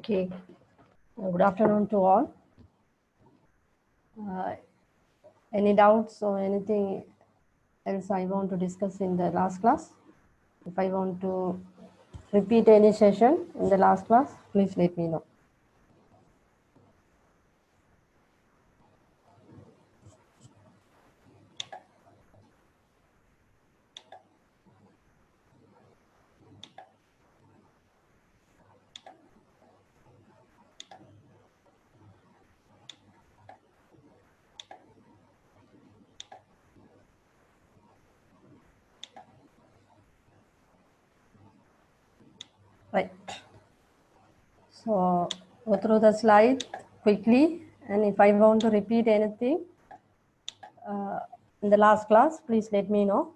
Okay, good afternoon to all. Any doubts or anything else I want to discuss in the last class? If I want to repeat any session in the last class, please let me know. Right. So go through the slide quickly, and if I want to repeat anything in the last class, please let me know.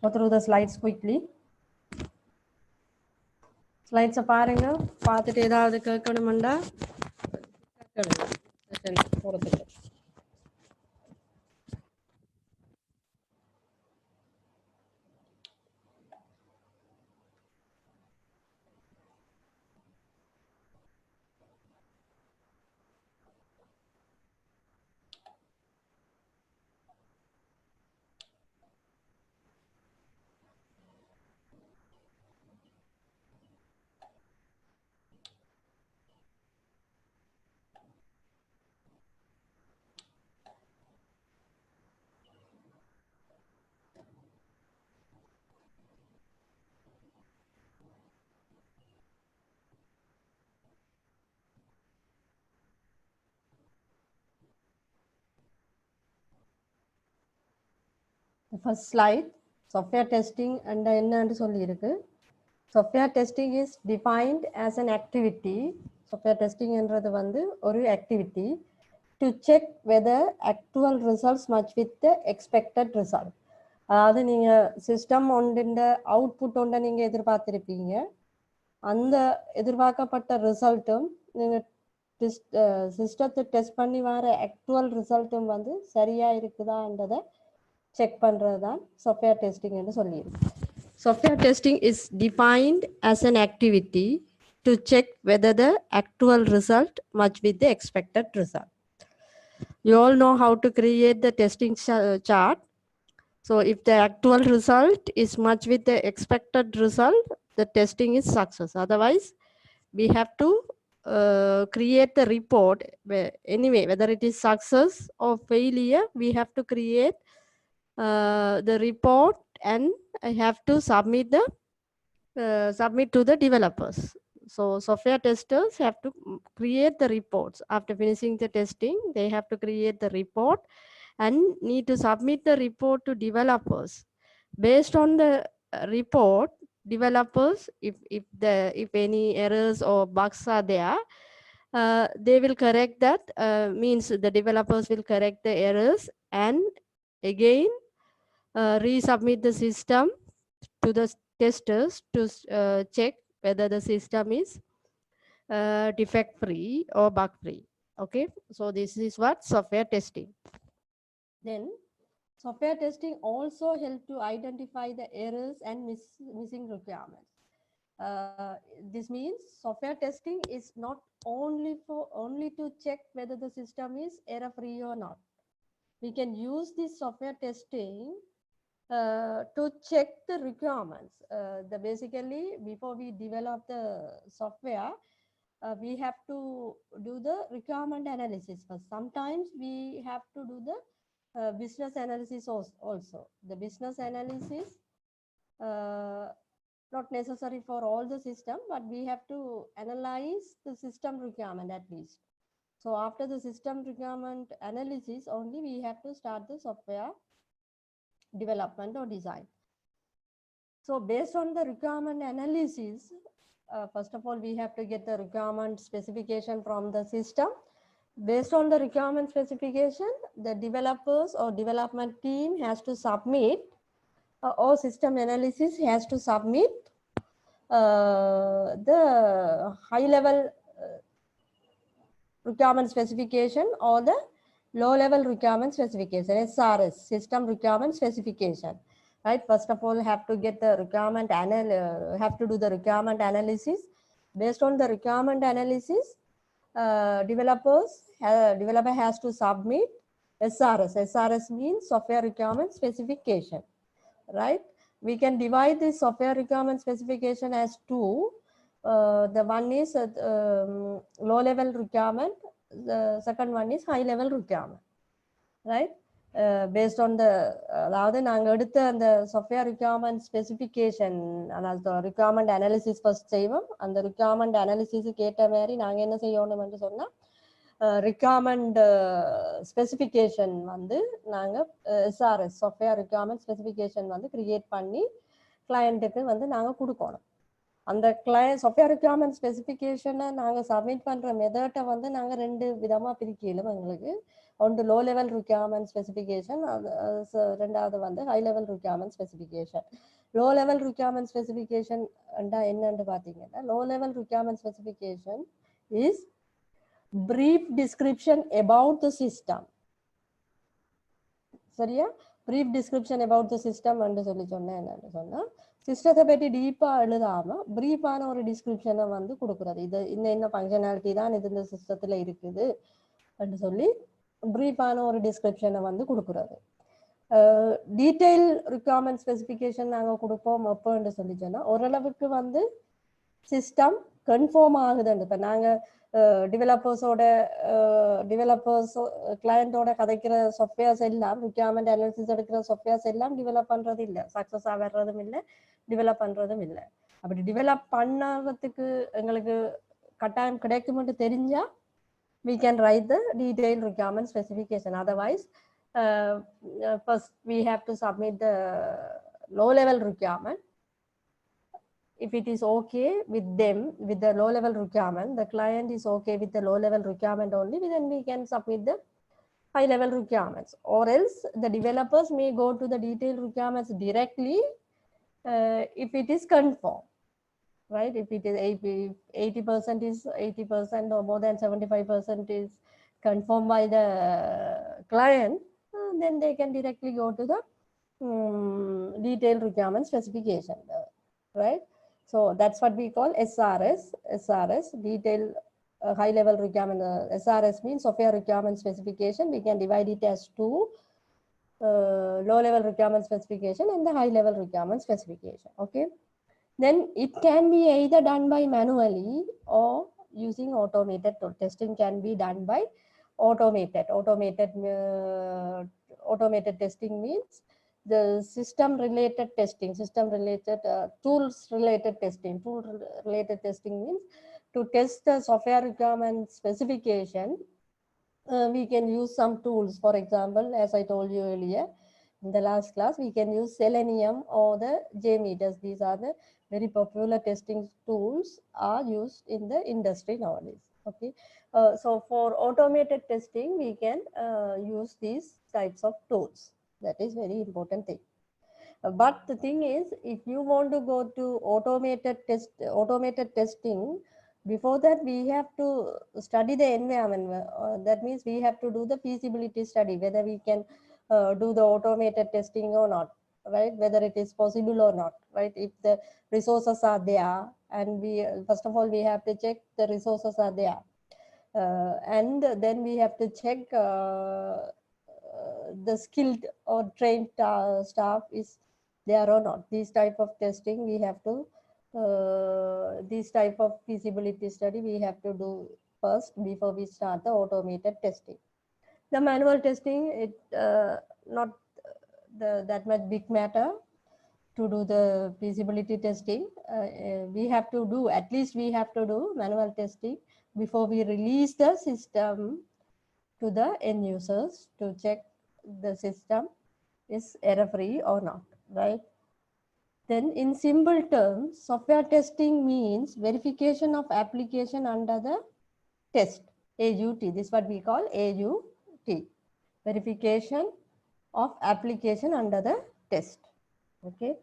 Go through the slides quickly. Slides பாருங்க பார்த்துட்டு ஏதாவது கேட்கணுமெண்டா கேட்கணும் போகிறதுக்கு. The first slide, software testing and என்னன்னு சொல்லியிருக்கு. Software testing is defined as an activity. Software testing என்றது வந்து ஒரு activity to check whether actual results match with the expected result. அதாவது நீங்கள் சிஸ்டம் ஒன்றின் அவுட்புட் ஒன்றை நீங்கள் எதிர்பார்த்திருப்பீங்க. அந்த எதிர்பார்க்கப்பட்ட ரிசல்ட்டும் நீங்கள் சிஸ்டத்தை டெஸ்ட் பண்ணி வர ஆக்சுவல் ரிசல்ட்டும் வந்து சரியாக இருக்குதான்றதை செக் பண்ணுறது தான் சாஃப்ட்வேர் டெஸ்டிங்னு சொல்லியிருக்கு. Software testing is defined as an activity to check whether the actual result match with the expected result. You all know how to create the testing chart. So if the actual result is match with the expected result, the testing is success. Otherwise, we have to create the report. Anyway, whether it is success or failure, we have to create the report and I have to submit to the developers. So software testers have to create the reports. After finishing the testing, they have to create the report and need to submit the report to developers. Based on the report, developers, if any errors or bugs are there, they will correct that. Means the developers will correct the errors and again resubmit the system to the testers to check whether the system is defect free or bug free. Okay, so this is what software testing. Then software testing also help to identify the errors and missing requirements. This means software testing is not only to check whether the system is error free or not. We can use this software testing to check the requirements. Basically, before we develop the software, we have to do the requirement analysis first. Sometimes we have to do the business analysis also. The business analysis not necessary for all the system, but we have to analyze the system requirement at least. So after the system requirement analysis only, we have to start the software development or design. So based on the requirement analysis, first of all, we have to get the requirement specification from the system. Based on the requirement specification, the developers or development team has to submit or system analysis has to submit the high level requirement specification or the low level requirement specification, SRS, system requirement specification. Right, first of all, have to get the requirement have to do the requirement analysis. Based on the requirement analysis, developer has to submit SRS. SRS means software requirement specification, right? We can divide this software requirement specification as two. The one is low level requirement. The second one is high level requirement, right? Based on the அதாவது நாங்கள் எடுத்த அந்த software requirement specification அதாவது requirement analysis first செய்வோம். அந்த requirement அனாலிசிஸுக்கு ஏற்ற மாதிரி நாங்கள் என்ன செய்யணும்னு சொன்னால் ரிக்வயர்மெண்ட் ஸ்பெசிஃபிகேஷன் வந்து நாங்கள் எஸ்ஆர்எஸ் சாஃப்ட்வேர் ரிக்வயர்மெண்ட் ஸ்பெசிஃபிகேஷன் வந்து கிரியேட் பண்ணி கிளையண்ட்டுக்கு வந்து நாங்கள் கொடுக்கணும். அந்த சாஃப்ட்வேர் ரிக்வயர்மெண்ட் ஸ்பெசிஃபிகேஷனை நாங்கள் சப்மிட் பண்ணுற மெத்தட்டை வந்து நாங்கள் ரெண்டு விதமாக பிரிக்கலும். எங்களுக்கு ஒன்று லோ லெவல் ரிக்வயர்மெண்ட் ஸ்பெசிஃபிகேஷன், ரெண்டாவது வந்து high level requirement specification. Low level requirement specification என்னன்னு பார்த்தீங்கன்னா, low level requirement specification is brief description about the system. சரியா? Brief description about the system சொல்லி சொன்னேன். என்னன்னு சொன்னால் சிஸ்டத்தை பற்றி டீப்பாக எழுதாமல் ப்ரீஃபான ஒரு டிஸ்கிரிப்ஷனை வந்து கொடுக்குறது. இது இந்த ஃபங்க்ஷனாலிட்டி தான் இது இந்த சிஸ்டத்தில் இருக்குது அப்படின்னு சொல்லி ப்ரீஃபான ஒரு டிஸ்கிரிப்ஷனை வந்து கொடுக்குறது. டீட்டெயில் ரிக்வயர்மெண்ட் ஸ்பெசிஃபிகேஷன் நாங்கள் கொடுப்போம் எப்போன்னு சொல்லி சொன்னால் ஓரளவுக்கு வந்து சிஸ்டம் கன்ஃபார்ம் ஆகுதுன்னு. இப்போ நாங்கள் கிளையண்டோட கதைக்கிற சாஃப்ட்வேர்ஸ் எல்லாம் ரிக்வயர்மெண்ட் அனாலிசிஸ் எடுக்கிற சாஃப்ட்வேர்ஸ் எல்லாம் டெவலப் பண்ணுறது இல்லை, சக்ஸஸாக வர்றதும் இல்லை, டெவலப் பண்ணுறதும் இல்லை. அப்படி டெவலப் பண்ணறதுக்கு எங்களுக்கு கட்டாயம் கிடைக்கும்னு தெரிஞ்சால் we can write the detailed requirement specification. Otherwise, first we have to submit the low level requirement. If it is okay with them, with the low level requirement, the client is okay with the low level requirement only, then we can submit the high level requirements. Or else the developers may go to the detailed requirements directly if it is confirmed. Right? If it is 80% is 80% or more than 75% is confirmed by the client, then they can directly go to the detailed requirement specification, right? So that's what we call SRS. SRS, detailed high level requirement. SRS means software requirement specification. We can divide it as two, low level requirement specification and the high level requirement specification. Okay. Then it can be either done by manually or using automated. Testing can be done by automated. Automated testing means the system related testing, tools related testing. Tool related testing means to test the software requirement specification, we can use some tools. For example, as I told you earlier in the last class, we can use Selenium or the JMeter. These are the very popular testing tools are used in the industry nowadays. Okay, so for automated testing, we can use these types of tools. That is very important thing. But the thing is, if you want to go to automated testing, before that we have to study the environment. That means we have to do the feasibility study, whether we can do the automated testing or not, right? Whether it is possible or not, right? If the resources are there, and we first of all we have to check the resources are there, and then we have to check the skilled or trained staff is there or not. These type of testing we have to this type of feasibility study we have to do first before we start the automated testing. The manual testing, it not that much big matter to do the feasibility testing. We have to do, at least we have to do manual testing before we release the system to the end users to check the system is error free or not, right? Then in simple terms, software testing means verification of application under the test, AUT. This is what we call AUT, verification of application under the test. Okay,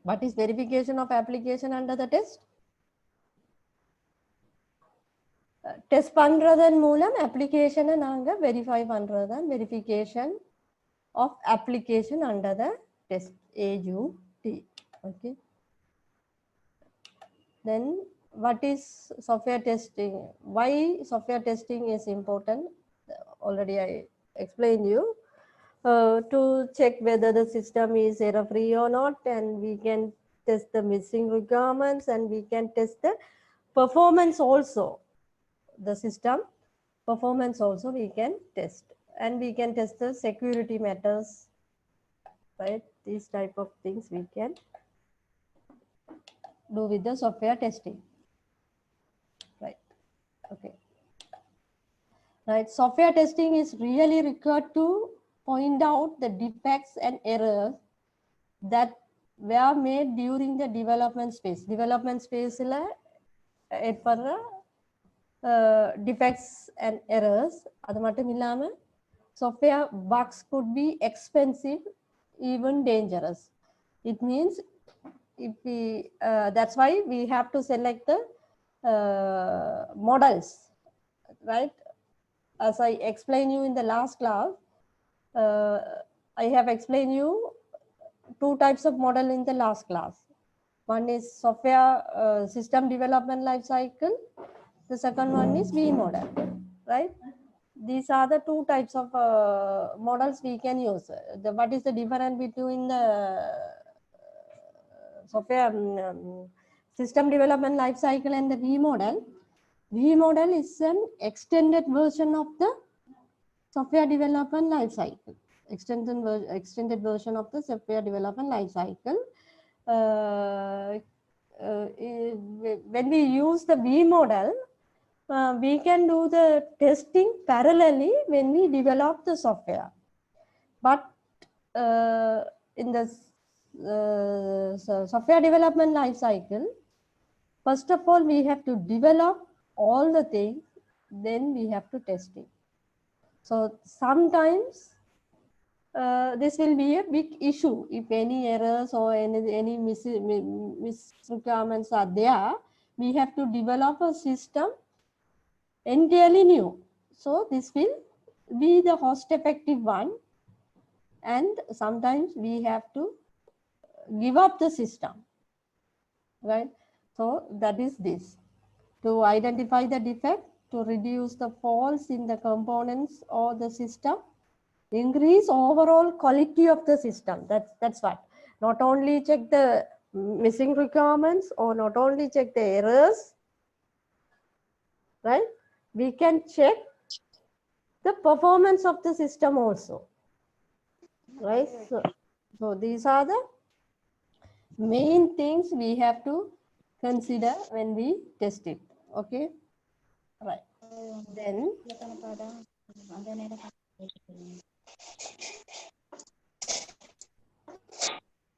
what is verification of application under the test? Test பண்றதன் மூலம் application நாங்க verify பண்றதுதான் verification of application under the test, AUT. Okay, then what is software testing? Why software testing is important? Already I explained you. To check whether the system is error free or not, and we can test the missing requirements, and we can test the performance also. The system performance also we can test, and we can test the security matters, right? These type of things we can do with the software testing, right? Okay, right. Software testing is really required to point out the defects and errors that were made during the development phase. Development phase la ஏற்படுற defects and errors. அது மட்டும் இல்லாம software bugs could be expensive, even dangerous. It means if we that's why we have to select the models, right? As I explained you in the last class, I have explained you two types of model in the last class. One is software system development life cycle. The second one is V model, right? These are the two types of models we can use. What is the difference between the software system development life cycle and the V model? V model is an extended version of the software development life cycle. Extended version of the software development life cycle. When we use the V model, we can do the testing parallelly when we develop the software. But in the software development life cycle, first of all, we have to develop all the things, then we have to test it. So sometimes this will be a big issue if any errors or any misrequirements are there. We have to develop a system entirely new. So this will be the cost effective one, and sometimes we have to give up the system, right? So that is this, to identify the defect, to reduce the faults in the components or the system, increase overall quality of the system. That's what. Not only check the missing requirements or not only check the errors, right? We can check the performance of the system also, right? So these are the main things we have to consider when we test it. Okay, right. Then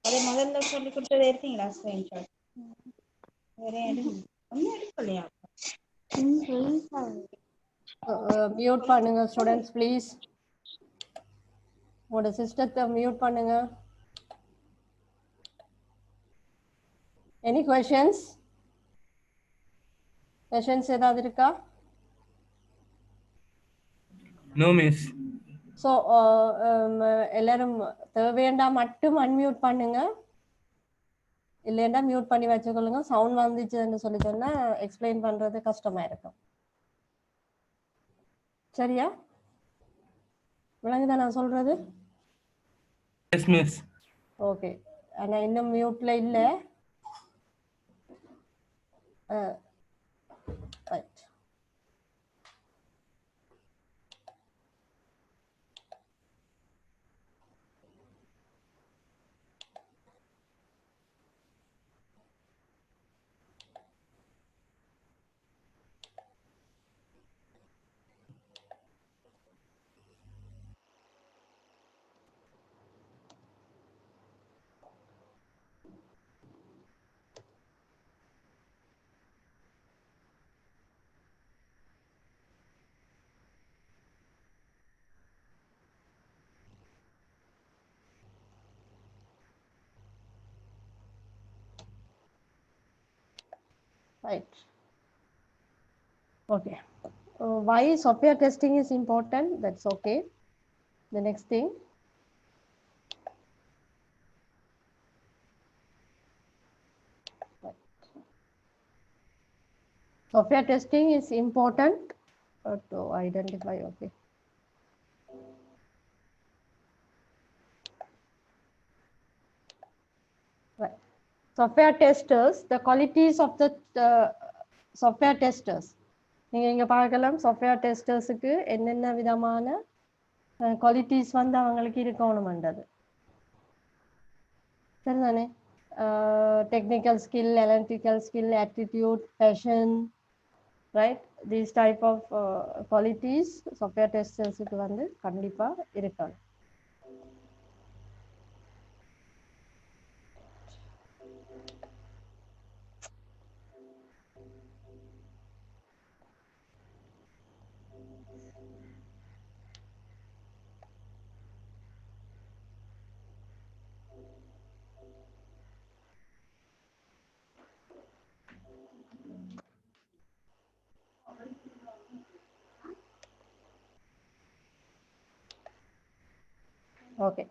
அதே முதல்ல சொல்லி கொடுத்தது எடுத்தீங்களா screenshot? வேற ஒன்னும் எடுக்கலையா? Mute பண்ணுங்க students please. உங்களோட சிஸ்டத்தை மியூட் பண்ணுங்க. Any questions? Questions ஏதாவது இருக்கா? No, miss. ஸோ எல்லாரும் தேவையண்டா மட்டும் அன்மியூட் பண்ணுங்க, இல்லைண்டா மியூட் பண்ணி வச்சுக்கொள்ளுங்க. சவுண்ட் வந்துச்சுன்னு சொல்லி சொன்னா எக்ஸ்பிளைன் பண்றது கஷ்டமா இருக்கும். சரியா? விளங்குதா நான் சொல்றது? Yes, miss. ஓகே. ஆனா இன்னும் மியூட்ல இல்லை. Right. Right. Okay. Why software testing is important? That's okay. The next thing. Right. software testing is important to identify. Okay. Right. Software testers, the qualities of the software testers. நீங்க இங்க பார்க்கலாம் software testersக்கு என்னென்ன விதமான qualities வந்து அவங்களுக்கு இருக்கணும்ன்றது. சரிதானே? Technical skill, analytical skill, attitude, passion, right? These type of qualities software testersக்கு வந்து கண்டிப்பா இருக்கணும். Okay.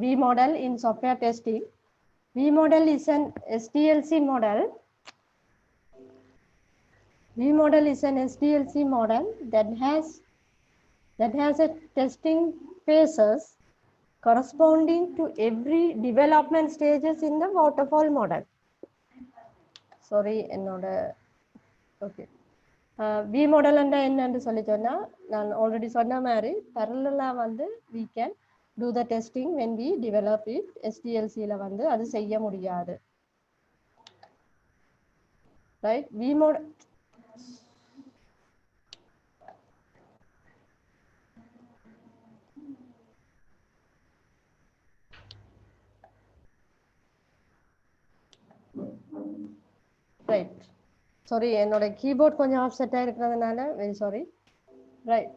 V model in software testing. V model is an SDLC model. V model is an SDLC model that has a testing phases corresponding to every development stages in the waterfall model. Sorry, okay. V model என்னன்னு சொல்லி சொன்னா நான் already சொன்ன மாதிரி parallel வந்து we can do the testing when we develop it. SDLC ல வந்து அது செய்ய முடியாது. Right? V model right. Sorry, என்னோட keyboard கொஞ்சம் offset இருக்கிறதுனால very sorry. Right.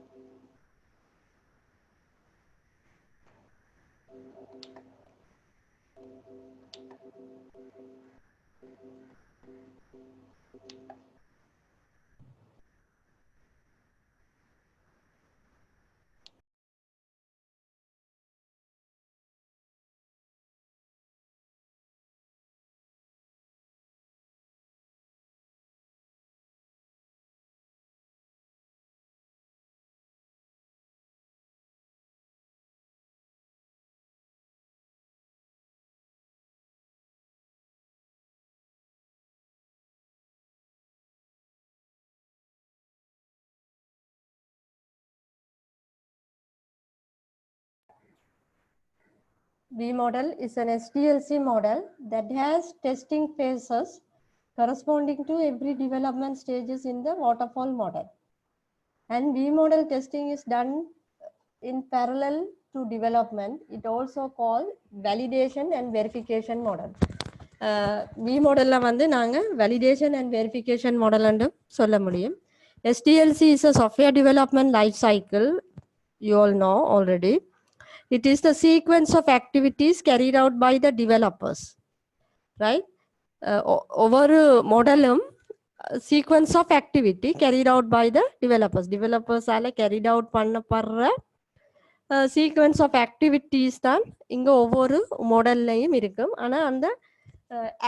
V model is an SDLC model that has testing phases corresponding to every development stages in the waterfall model. And V model testing is done in parallel to development. It also called validation and verification model. V model la வந்து நாங்க validation and verification model ன்னு சொல்ல முடியும். SDLC is a software development life cycle. You all know already. It is the sequence of activities carried out by the developers, right? ஒவ்வொரு மாடலும் sequence of activity carried out by the developers. Developers ஆல carried out பண்ணப்படுற sequence of activities தான் இங்க ஒவ்வொரு மாடல்லையும் இருக்கும். ஆனா அந்த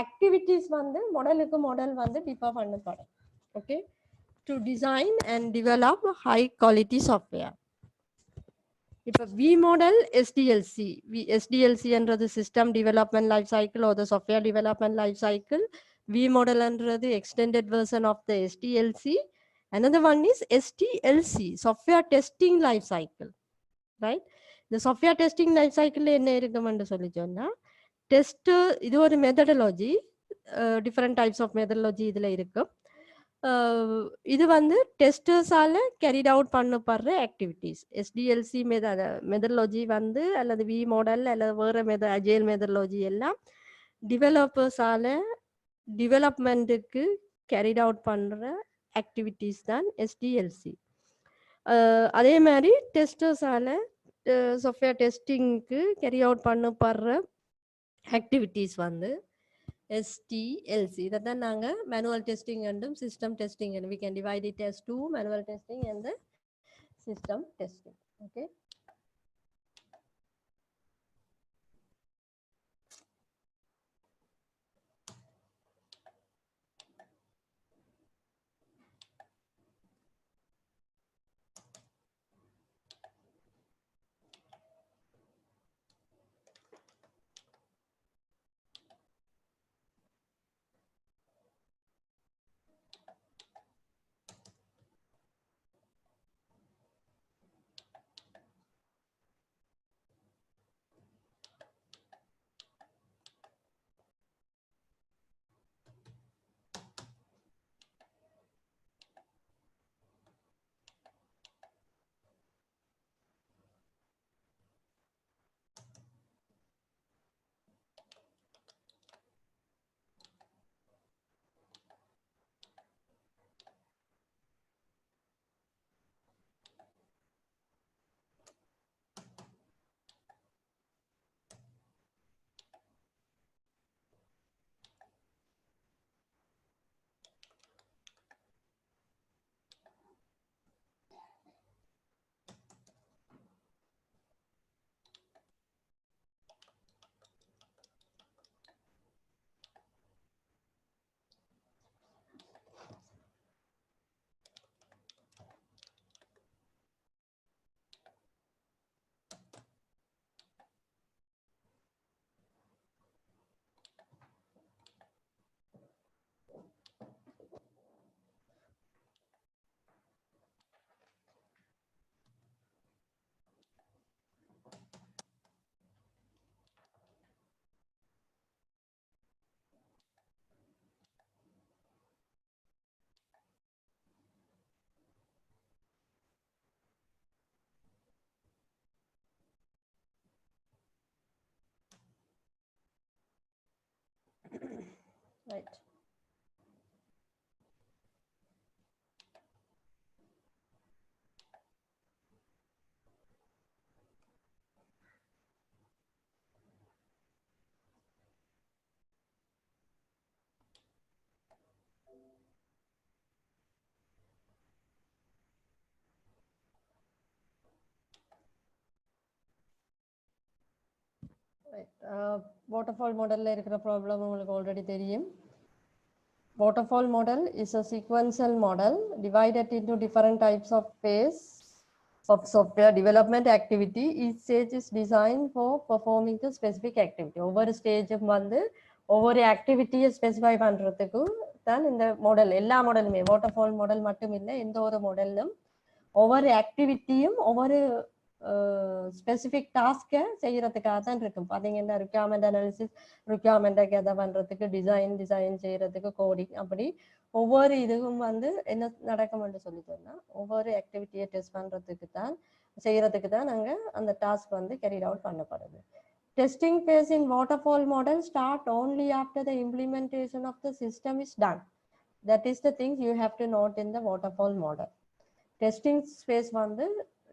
activities வந்து மாடலுக்கு மாடல் வந்து டிஃபர் பண்ணப்படும். Okay, to design and develop high quality software. இப்போ V model SDLC, SDLC என்றது system development life cycle or the software development life cycle. V model என்றது extended version of the SDLC. Another one is STLC, software testing life cycle, right? The software testing life cycle என்ன இருக்குமென்று சொல்லி சொன்னா test இது ஒரு methodology, different types of methodology இதுல இருக்கும். இது வந்து டெஸ்டர்ஸால கேரிட் அவுட் பண்ணப்படுற ஆக்டிவிட்டீஸ். எஸ்டிஎல்சி மெத்தடாலஜி வந்து அல்லது வி மாடல் அல்லது வேற அஜைல் மெத்தடாலஜி எல்லாம் டெவலப்பர்ஸால டெவலப்மெண்ட்டுக்கு கேரிட் அவுட் பண்ற ஆக்டிவிட்டீஸ் தான் எஸ்டிஎல்சி. அதே மாதிரி டெஸ்டர்ஸால சாஃப்ட்வேர் டெஸ்டிங்க்கு கேரி அவுட் பண்ணப்படுற ஆக்டிவிட்டீஸ் வந்து STLC. That is manual testing and system testing, and we can divide it as two: manual testing and the system testing. Okay. Right. Right. Waterfall model இருக்கிற problem உங்களுக்கு already தெரியும். Waterfall model is a sequential model divided into different types of phase of software development activity. Each stage is designed for performing the specific activity. ஒவ்வொரு ஸ்டேஜும் வந்து ஒவ்வொரு ஆக்டிவிட்டியை specify பண்ணுறதுக்கு தான் இந்த model. எல்லா மாடலுமே வாட்டர்ஃபால் மாடல் மட்டும் இல்லை, எந்த ஒரு மாடலும் ஒவ்வொரு ஆக்டிவிட்டியும் ஒவ்வொரு ஸ்பெசிஃபிக் டாஸ்க்கை செய்யறதுக்காக தான் இருக்கும். பார்த்தீங்கன்னா ரிக்வயர்மெண்ட் அனாலிசிஸ், ரிக்வயர்மெண்ட்டை கெதர் பண்ணுறதுக்கு, டிசைன் செய்யறதுக்கு, கோடிங், அப்படி ஒவ்வொரு இதுவும் வந்து என்ன நடக்கும்னு சொல்லி சொன்னால் ஒவ்வொரு ஆக்டிவிட்டியை டெஸ்ட் பண்ணுறதுக்கு தான் செய்யறதுக்கு தான் நாங்கள் அந்த டாஸ்க் வந்து கேரிட் அவுட் பண்ணப்படுது. Testing phase in waterfall model start only after the implementation of the system is done. That is the thing you have to note in the waterfall model. Testing phase வந்து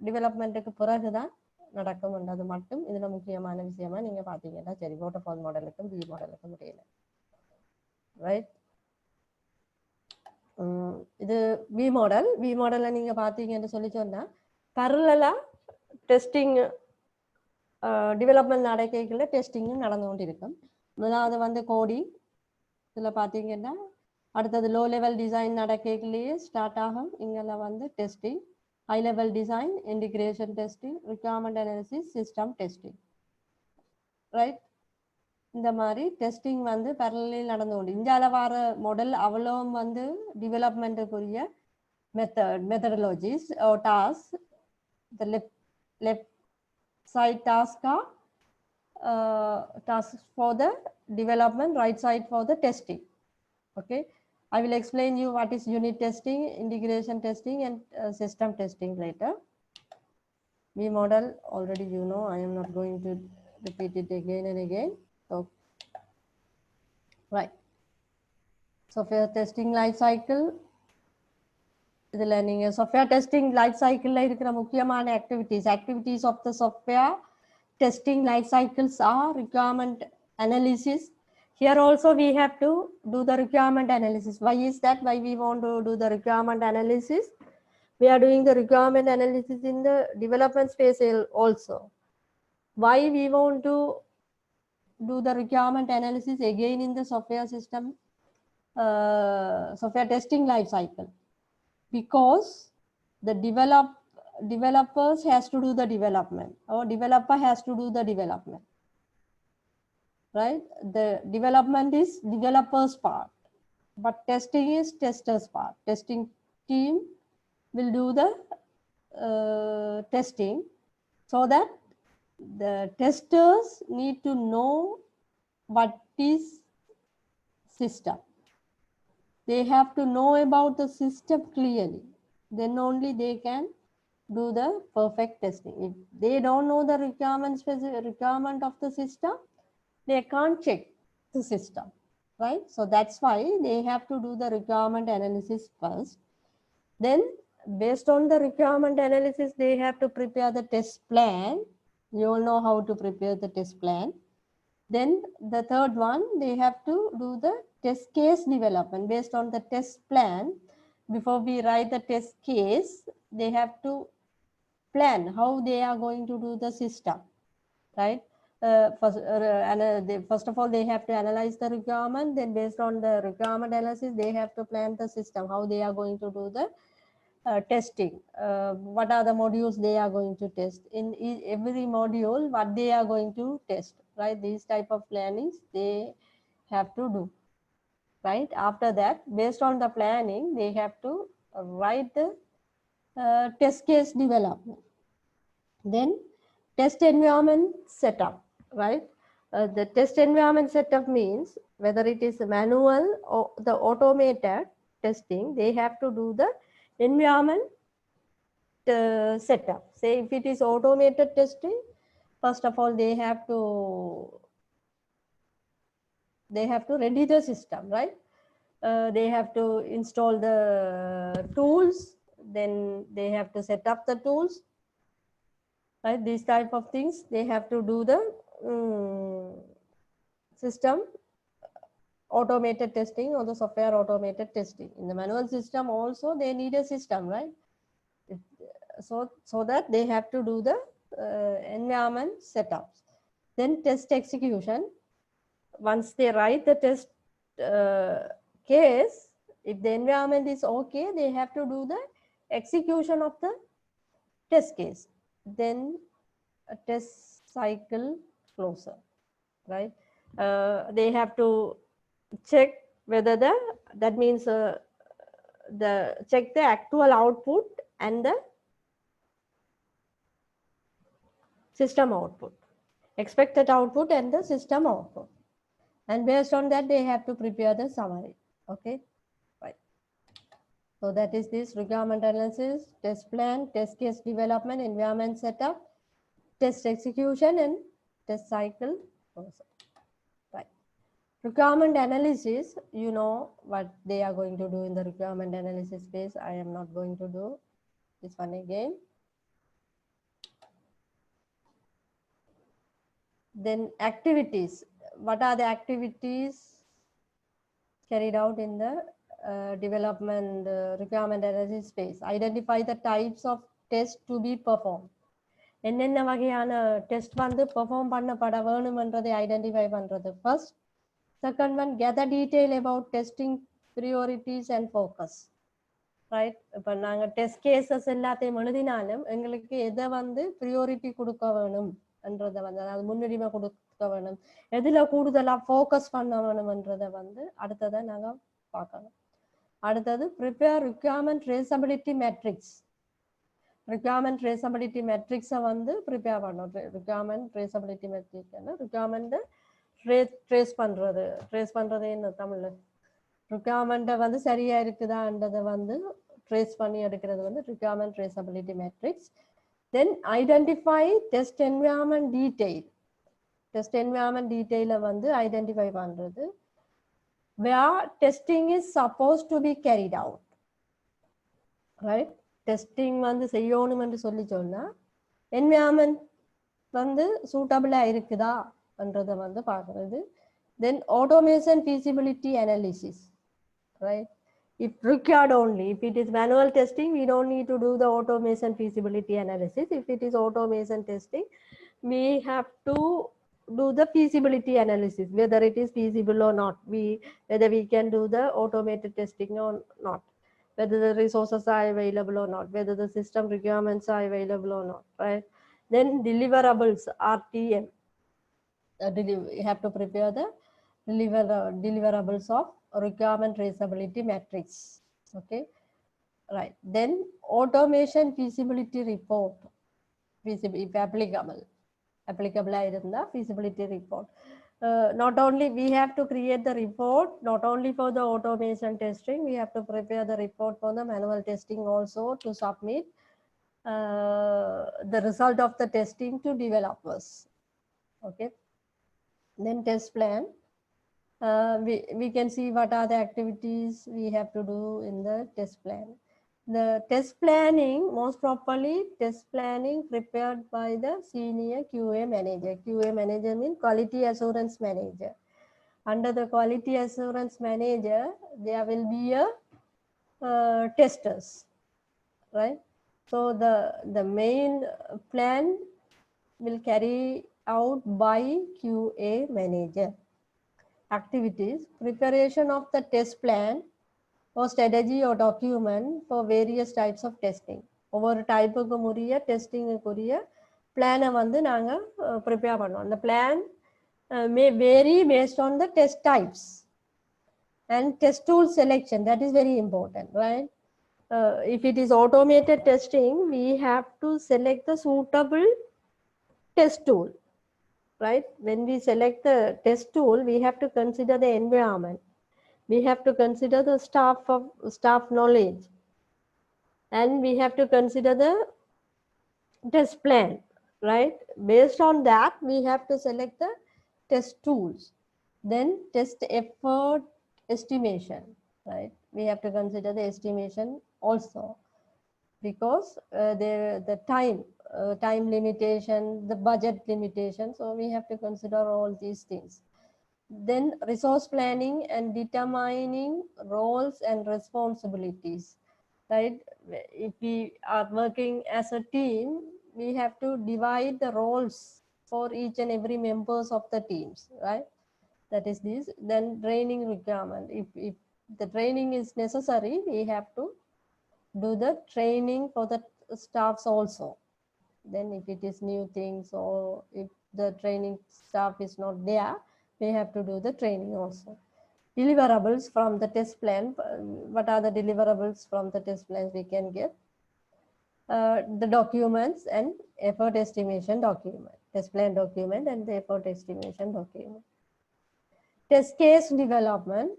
டெவலப்மெண்ட்டுக்கு பிறகு தான் நடக்கும்ன்றது மட்டும் இதில் முக்கியமான விஷயமா நீங்கள் பார்த்தீங்கன்னா சரி. வாட்டர்ஃபால் மாடலுக்கும் பி மாடலுக்கும் முடியல. ரைட். இது பி மாடல். பி மாடலில் நீங்கள் பார்த்தீங்கன்னு சொல்லி சொன்னால் பரலலாக டெஸ்டிங் டெவலப்மெண்ட் நடக்கைகளில் டெஸ்டிங்கும் நடந்து கொண்டு இருக்கும். முதலாவது வந்து கோடிங். இதில் பார்த்தீங்கன்னா அடுத்தது லோ லெவல் டிசைன் நடக்கைகளையே ஸ்டார்ட் ஆகும். இங்கெல்லாம் வந்து testing, high level design, integration testing, requirement analysis, system testing. Right. இந்த மாதிரி டெஸ்டிங் வந்து பரலில் நடந்து கொண்டு இந்தியாவில் வர மாடல் அவ்வளோ வந்து டெவலப்மெண்ட்டுக்குரிய மெத்தடாலஜிஸ் டாஸ்க். இந்த left side task tasks for the development, right side for the testing. Okay, I will explain you what is unit testing, integration testing, and system testing later. V model already you know, I am not going to repeat it again and again. So right, software testing life cycle. இதில் நீங்கள் software testing life சைக்கிளில் இருக்கிற முக்கியமான activities of the software testing life cycles are requirement analysis. Here also we have to do the requirement analysis. Why is that? Why we want to do the requirement analysis? We are doing the requirement analysis in the development space also. Why we want to do the requirement analysis again in the software system, software testing life cycle? Because the developers has to do the development, or developer has to do the development, right? The development is developer's part, but testing is tester's part. Testing team will do the testing, so that the testers need to know what is system. They have to know about the system clearly. Then only they can do the perfect testing. If they don't know the requirement of the system, they can't check the system, right? So that's why they have to do the requirement analysis first. Then based on the requirement analysis, they have to prepare the test plan. You all know how to prepare the test plan. Then the third one, they have to do the test case development. Based on the test plan, before we write the test case, they have to plan how they are going to do the system, right? First of all, they have to analyze the requirement. Then based on the requirement analysis, they have to plan the system, how they are going to do the testing. What are the modules they are going to test? In every module, what they are going to test, right? These type of plannings they have to do, right? After that, based on the planning, they have to write the test case development. Then test environment setup, right? The test environment setup means whether it is manual or the automated testing, they have to do the environment setup. Say if it is automated testing, first of all they have to they have to ready the system, right? They have to install the tools, then they have to set up the tools, right? These type of things, they have to do the system automated testing or the software automated testing. In the manual system also, they need a system, right? So that they have to do the environment setups. Then test execution. Once they write the test case, if the environment is okay, they have to do the execution of the test case. Then a test cycle closer, right? They have to check whether that means check the actual output and the system output, expected output and the system output, and based on that they have to prepare the summary. Okay, right. So that is this requirement analysis, test plan, test case development, environment setup, test execution, and test cycle also. Right. Requirement analysis, you know what they are going to do in the requirement analysis phase. I am not going to do this one again. Then activities. What are the activities carried out in the development requirement analysis phase? Identify the types of tests to be performed. என்னென்ன வகையான test வந்து perform பண்ணப்பட வேணும்ன்றதை identify பண்றது first. Second one, gather detail about testing priorities and focus. Right. இப்போ நாங்கள் test cases எல்லாத்தையும் எழுதினாலும் எங்களுக்கு எதை வந்து ப்ரியோரிட்டி கொடுக்க வேணும்ன்றதை வந்து, அதாவது முன்னுரிமை கொடுக்க வேணும், எதில் கூடுதலாக ஃபோக்கஸ் பண்ண வேணும்ன்றதை வந்து அடுத்ததை நாங்கள் பார்க்கணும். அடுத்தது prepare requirement traceability matrix. requirement traceability matrix வந்து prepare பண்ணோம். requirement traceability matrix requirement trace பண்றது என்ன தமிழ்ல, requirement வந்து சரியா இருக்குதான்றதை வந்து trace பண்ணி எடுக்கிறது வந்து requirement traceability matrix. Then identify test environment detail. test environment detail வந்து identify பண்றது where testing is supposed to be carried out, right? Testing வந்து செய்யணும் என்று சொல்லி சொன்னா என்விரான்மெண்ட் வந்து சூட்டபிளா இருக்குதான்றதை வந்து பார்க்கறது. தென் automation feasibility analysis, right? If required only, if it is manual testing, we don't need to do the automation feasibility analysis. If it is automation testing, we have to do the feasibility analysis, whether it is feasible or not, whether we can do the automated testing or not, whether the resources are available or not, whether the system requirements are available or not, right? Then deliverables, RTM. We have to prepare the deliverables of requirement traceability matrix. Okay, right. Then automation feasibility report, if applicable feasibility report. Not only we have to create the report, not only for the automation testing, we have to prepare the report for the manual testing also to submit the result of the testing to developers. Okay. Then test plan. We can see what are the activities we have to do in the test plan. The test planning, most properly test planning prepared by the senior QA manager. QA manager means quality assurance manager. Under the quality assurance manager, there will be a testers, right? So the main plan will carry out by QA manager. Activities, preparation of the test plan or strategy or document for various types of testing. ஒவ்வொரு டைப்புக்கு உரிய டெஸ்டிங்குக்குரிய பிளானை வந்து நாங்கள் prepare பண்ணோம். அந்த plan may vary based on the test types and test tool selection. That is very important, right? If it is automated testing, we have to select the suitable test tool, right? When we select the test tool, we have to consider the environment. We have to consider the staff knowledge, and we have to consider the test plan, right? Based on that, we have to select the test tools. Then test effort estimation, right? We have to consider the estimation also, because the time limitation, the budget limitation. So we have to consider all these things. Then resource planning and determining roles and responsibilities, right? If we are working as a team, we have to divide the roles for each and every members of the teams, right? That is this. Then training requirement. If the training is necessary, we have to do the training for the staffs also. Then if it is new things, or if the training staff is not there, we have to do the training also. Deliverables from the test plan. What are the deliverables from the test plans we can get? The documents and effort estimation document, test plan document and the effort estimation document. Test case development.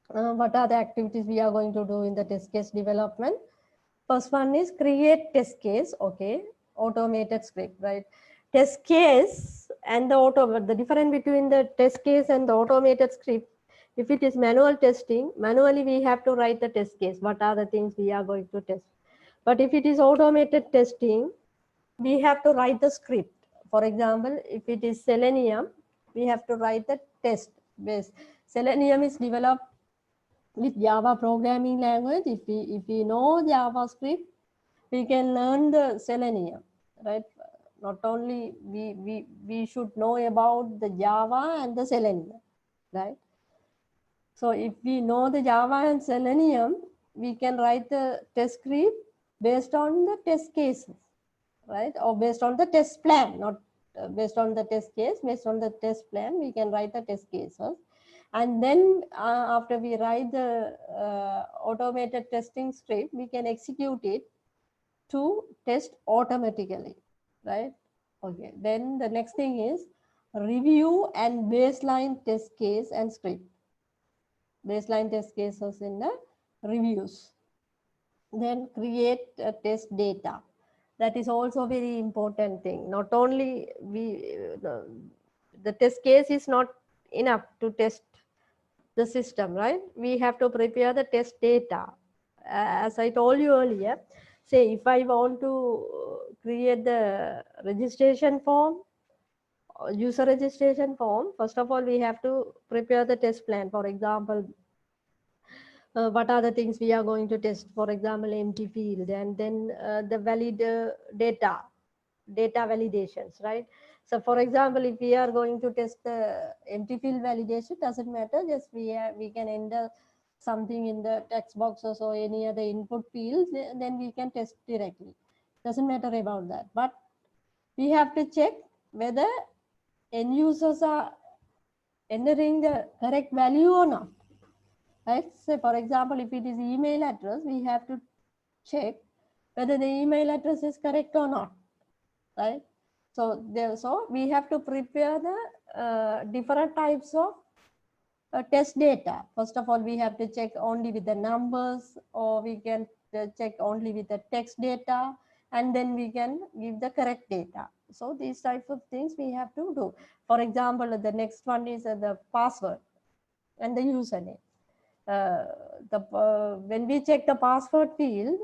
What are the activities we are going to do in the test case development? First one is create test case. Okay, automated script, right? Test case and the difference between the test case and the automated script. If it is manual testing, manually we have to write the test case. What are the things we are going to test? But if it is automated testing, we have to write the script. For example, if it is Selenium, we have to write the test base. Selenium is developed with Java programming language. If we know JavaScript, we can learn the Selenium, right? Not only we should know about the Java and the Selenium, right? So if we know the Java and Selenium, we can write the test script based on the test cases, right? Or based on the test plan, not based on the test case, based on the test plan, we can write the test cases. And then after we write the automated testing script, we can execute it to test automatically, right? Okay, then the next thing is review and baseline test case and script. Baseline test cases in the reviews. Then create test data. That is also a very important thing. Not only the test case is not enough to test the system, right? We have to prepare the test data. As I told you earlier, say if I want to create the registration form, user registration form, first of all, we have to prepare the test plan. For example, what are the things we are going to test? For example, empty field, and then the valid data validations, right? So for example, if we are going to test the empty field validation, doesn't matter, just we can enter something in the text boxes or any other input fields, then we can test directly. Doesn't matter about that. But we have to check whether end users are entering the correct value or not. Right? So for example, if it is email address, we have to check whether the email address is correct or not, right? So we have to prepare the different types of test data. First of all, we have to check only with the numbers, or we can check only with the text data, and then we can give the correct data. So these types of things we have to do. For example, the next one is the password and the username. When we check the password field,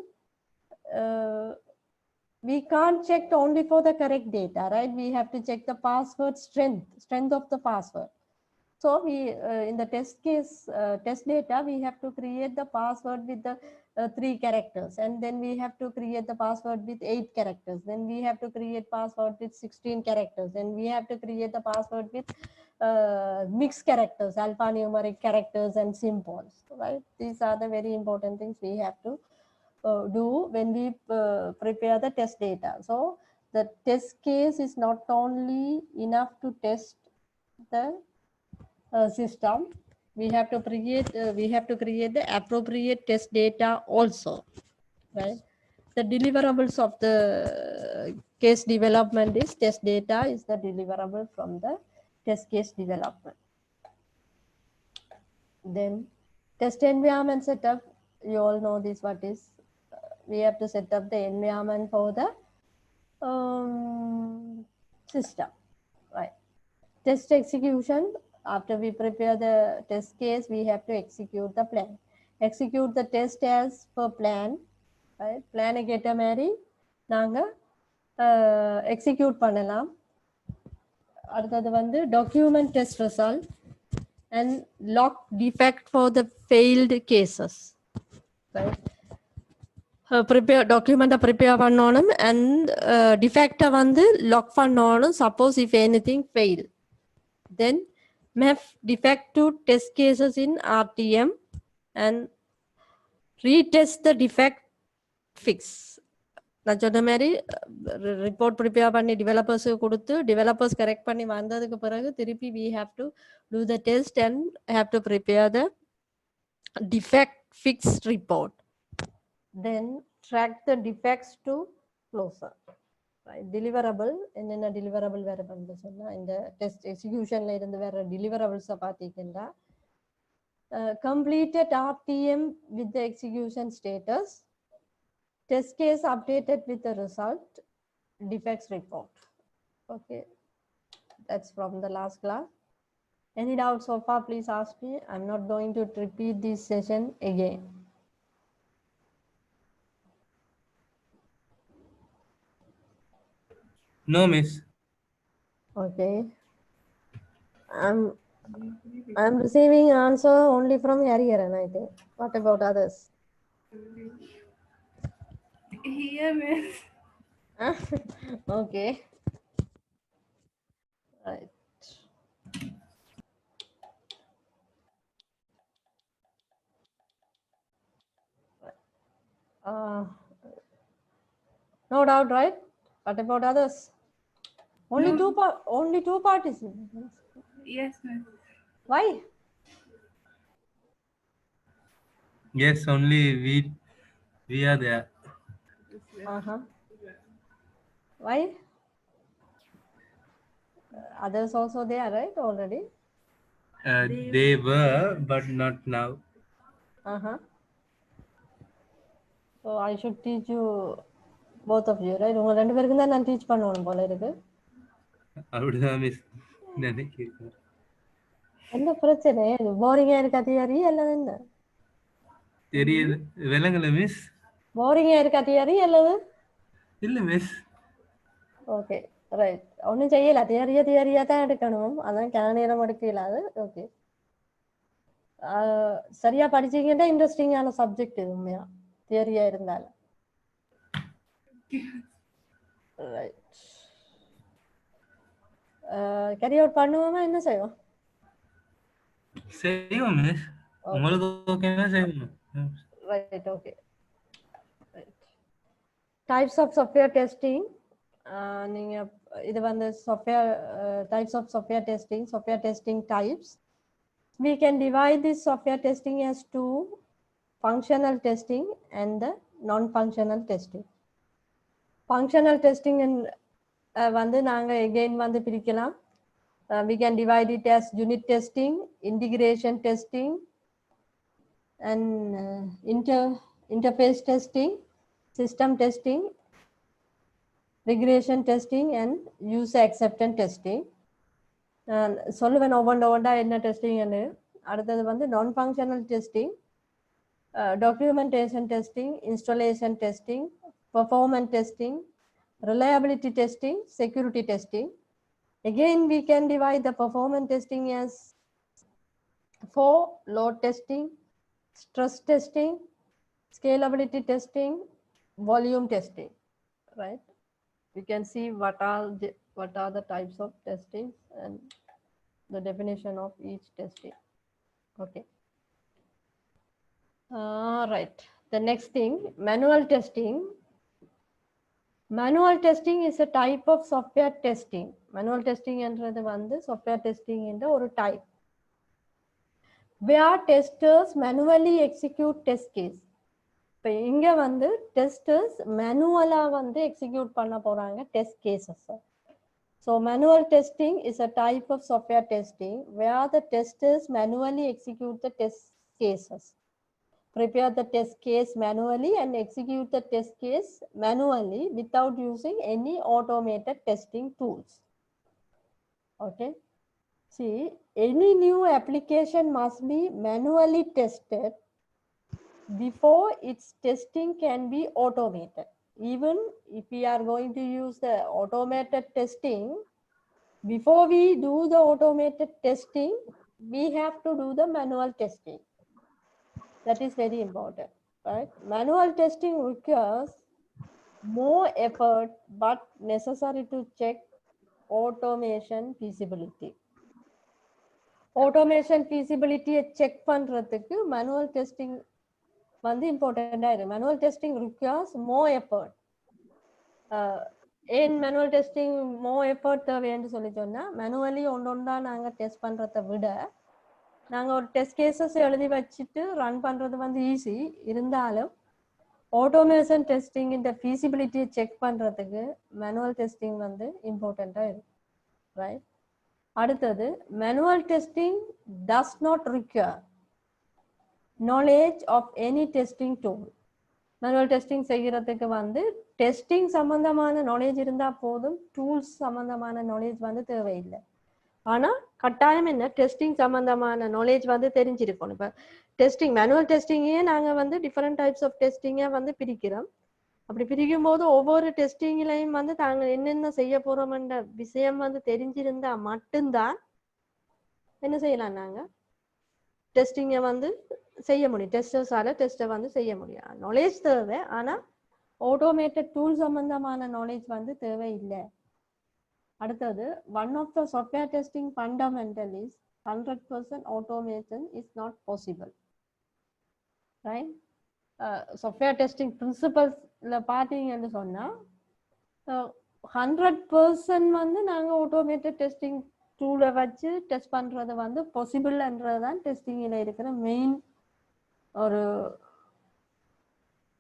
we can't check only for the correct data, right? We have to check the password strength of the password. So we in the test case test data, we have to create the password with the 3 characters, and then we have to create the password with 8 characters. Then we have to create password with 16 characters. Then we have to create the password with mixed characters, alphanumeric characters and symbols, right? These are the very important things we have to do when we prepare the test data. So the test case is not only enough to test the system, we have to create the appropriate test data also, right? The deliverables of the case development is test data is the deliverable from the test case development. Then test environment setup, you all know this, what is. We have to set up the environment for the system, right? Test execution, after we prepare the test case, we have to execute the plan. Execute the test as per plan. Right? Plan கேட்ட மாதிரி நாங்க execute பண்ணலாம். அடுத்தது வந்து document test result and log defect for the failed cases. Right? Prepare document prepare பண்ணனும் and defect வந்து log பண்ணனும் suppose if anything fail. Then map defect to test cases in RTM and retest the defect fix. நான் சொன்ன மாதிரி report prepare பண்ணி டெவலப்பர்ஸுக்கு கொடுத்து developers correct பண்ணி வந்ததுக்கு பிறகு திருப்பி we have to do the test and have to prepare the defect fix report. Then track the defects to closer. Right? Deliverable என்னென்ன deliverable வேற பண்ண சொன்னா இந்த டெஸ்ட் எக்ஸிகியூஷன்ல இருந்து வேற deliverables பாத்தீங்கன்னா completed RTM with the execution status, test case updated with the result, defects report. Okay, that's from the last class. Any doubts so far, please ask me. I'm not going to repeat this session again. No, miss. Okay. I'm receiving answer only from Hariharan, I think. What about others? Here, miss. Okay. Right. No doubt, right? What about others? Only two participants. Yes, miss. Why? Yes, only we are there. Why? Others also there, right? Already. They were, but not now. So I should teach you both of you, right? உங்க ரெண்டு பேருக்கும் தான் நான் teach பண்ணணும் போல இருக்கு. அப்படிதான் miss நினைக்கிறேன். என்ன பிரச்சனை? போரிங்கா இருக்கா தியரி அல்லது என்ன? தெரியல விலங்கல மிஸ். போரிங்கா இருக்கா தியரி அல்லது? இல்ல மிஸ். Okay right. ஒன்றும் செய்யல, தியரியா தான் எடுக்கணும். அதான் நேரம் எடுக்க இல்லாது. ஓகே, சரியா படிச்சீங்கன்னா இன்ட்ரெஸ்டிங்கான சப்ஜெக்ட் இது உண்மையா தியரியா இருந்தாலும். ரைட், கேரி அவுட் பண்ணுவோமா என்ன செய்வோம்? செய்வோம் மிஸ். உங்களுக்கு ஓகேனா செய்வோம். Right, okay. Types of software testing. நீங்க இது வந்து software types of software testing types. We can divide this software testing as two: functional testing and the non-functional testing. Functional testing வந்து நாங்க again வந்து பிரிக்கலாம். We can divide it as unit testing, integration testing, and interface testing, system testing, regression testing, and user acceptance testing. சொல்லுவேன் ஒவ்வொன்றா என்ன டெஸ்டிங்னு. அடுத்தது வந்து நான் functional testing, documentation testing, installation testing, performance testing, reliability testing, security testing. Again, we can divide the performance testing as 4: load testing, stress testing, scalability testing, volume testing. Right? We can see what are the types of testing and the definition of each testing. Okay. Right. The next thing, manual testing. Manual testing is a type of software testing. Manual testing என்றது வந்து software testing என்ற ஒரு type. Where testers manually execute test case. இப்போ இங்க வந்து testers manually வந்து execute பண்ண போறாங்க test cases. So manual testing is a type of software testing where the testers manually execute the test cases. Prepare the test case manually and execute the test case manually without using any automated testing tools. Okay. See, any new application must be manually tested before its testing can be automated. Even if we are going to use the automated testing, before we do the automated testing, we have to do the manual testing. That is very important, right? Manual testing requires more effort but necessary to check automation feasibility. Automation feasibility check பண்றதுக்கு manual testing வந்து இம்பார்ட்டண்டா இருக்கு. Manual testing requires more effort. ஏன் manual testing more effort தேவைன்னு சொல்லி சொன்னா, manually ஒன்றொன்றா நாங்க test பண்றதை விட நாங்க ஒரு டெஸ்ட் கேசஸ் எழுதி வச்சுட்டு ரன் பண்றது வந்து ஈஸி. இருந்தாலும் ஆட்டோமேஷன் டெஸ்டிங் இந்த ஃபீசிபிலிட்டியை செக் பண்றதுக்கு மேனுவல் டெஸ்டிங் வந்து இம்பார்ட்டண்டா இருக்கு, ரைட்? அடுத்தது manual testing does not require knowledge of any testing tool. Manual testing செய்யறதுக்கு வந்து டெஸ்டிங் சம்பந்தமான நாலேஜ் இருந்தா போதும், டூல்ஸ் சம்பந்தமான நாலேஜ் வந்து தேவையில்லை. ஆனா கட்டாயம் என்ன, டெஸ்டிங் சம்பந்தமான நாலேஜ் வந்து தெரிஞ்சிருக்கணும். இப்போ டெஸ்டிங் மேனுவல் டெஸ்டிங்கே நாங்க வந்து டிஃபரெண்ட் டைப்ஸ் ஆஃப் டெஸ்டிங்கை வந்து பிரிக்கிறோம். அப்படி பிரிக்கும் போது ஒவ்வொரு டெஸ்டிங்லையும் வந்து தாங்க என்னென்ன செய்ய போறோம்ன்ற விஷயம் வந்து தெரிஞ்சிருந்தா மட்டும்தான் என்ன செய்யலாம், நாங்க டெஸ்டிங்கை வந்து செய்ய முடியும். டெஸ்டர்ஸால டெஸ்ட்டை வந்து செய்ய முடியும். நாலேஜ் தேவை, ஆனா ஆட்டோமேட்டட் டூல் சம்பந்தமான நாலேஜ் வந்து தேவையில்லை. அடுத்தது, one of the software testing fundamental is 100% automation is not possible, right? Software testing பிரின்சிபல்ஸ்ல பார்த்தீங்கன்னு சொன்னா 100% வந்து நாங்க ஆட்டோமேட்டட் டெஸ்டிங் டூலை வச்சு டெஸ்ட் பண்றது வந்து பாசிபிள்ன்றதுதான் டெஸ்டிங்ல இருக்கிற மெயின் ஒரு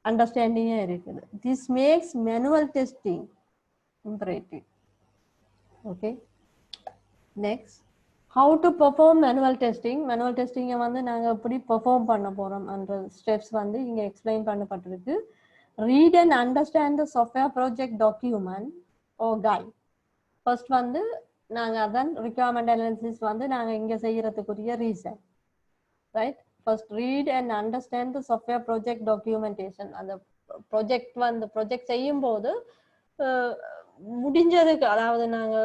அண்டர்ஸ்டாண்டிங்கா இருக்குது. This maths manual testing imperative. Okay, next, how to perform manual testing. Manual testing வந்து நாங்க எப்படி பெர்ஃபார்ம் பண்ண போறோம் என்ற ஸ்டெப்ஸ் வந்து இங்க எக்ஸ்பிளைன் பண்ணப்பட்டிருக்கு. read and understand the software project document or guide. First வந்து நாங்க அதான் requirement analysis வந்து நாங்க இங்க செய்யறதுக்குரிய reason, right? First read and understand the software project documentation. அந்த ப்ராஜெக்ட் வந்து ப்ராஜெக்ட் செய்யும் போது முடிஞ்சதுக்கு, அதாவது நாங்க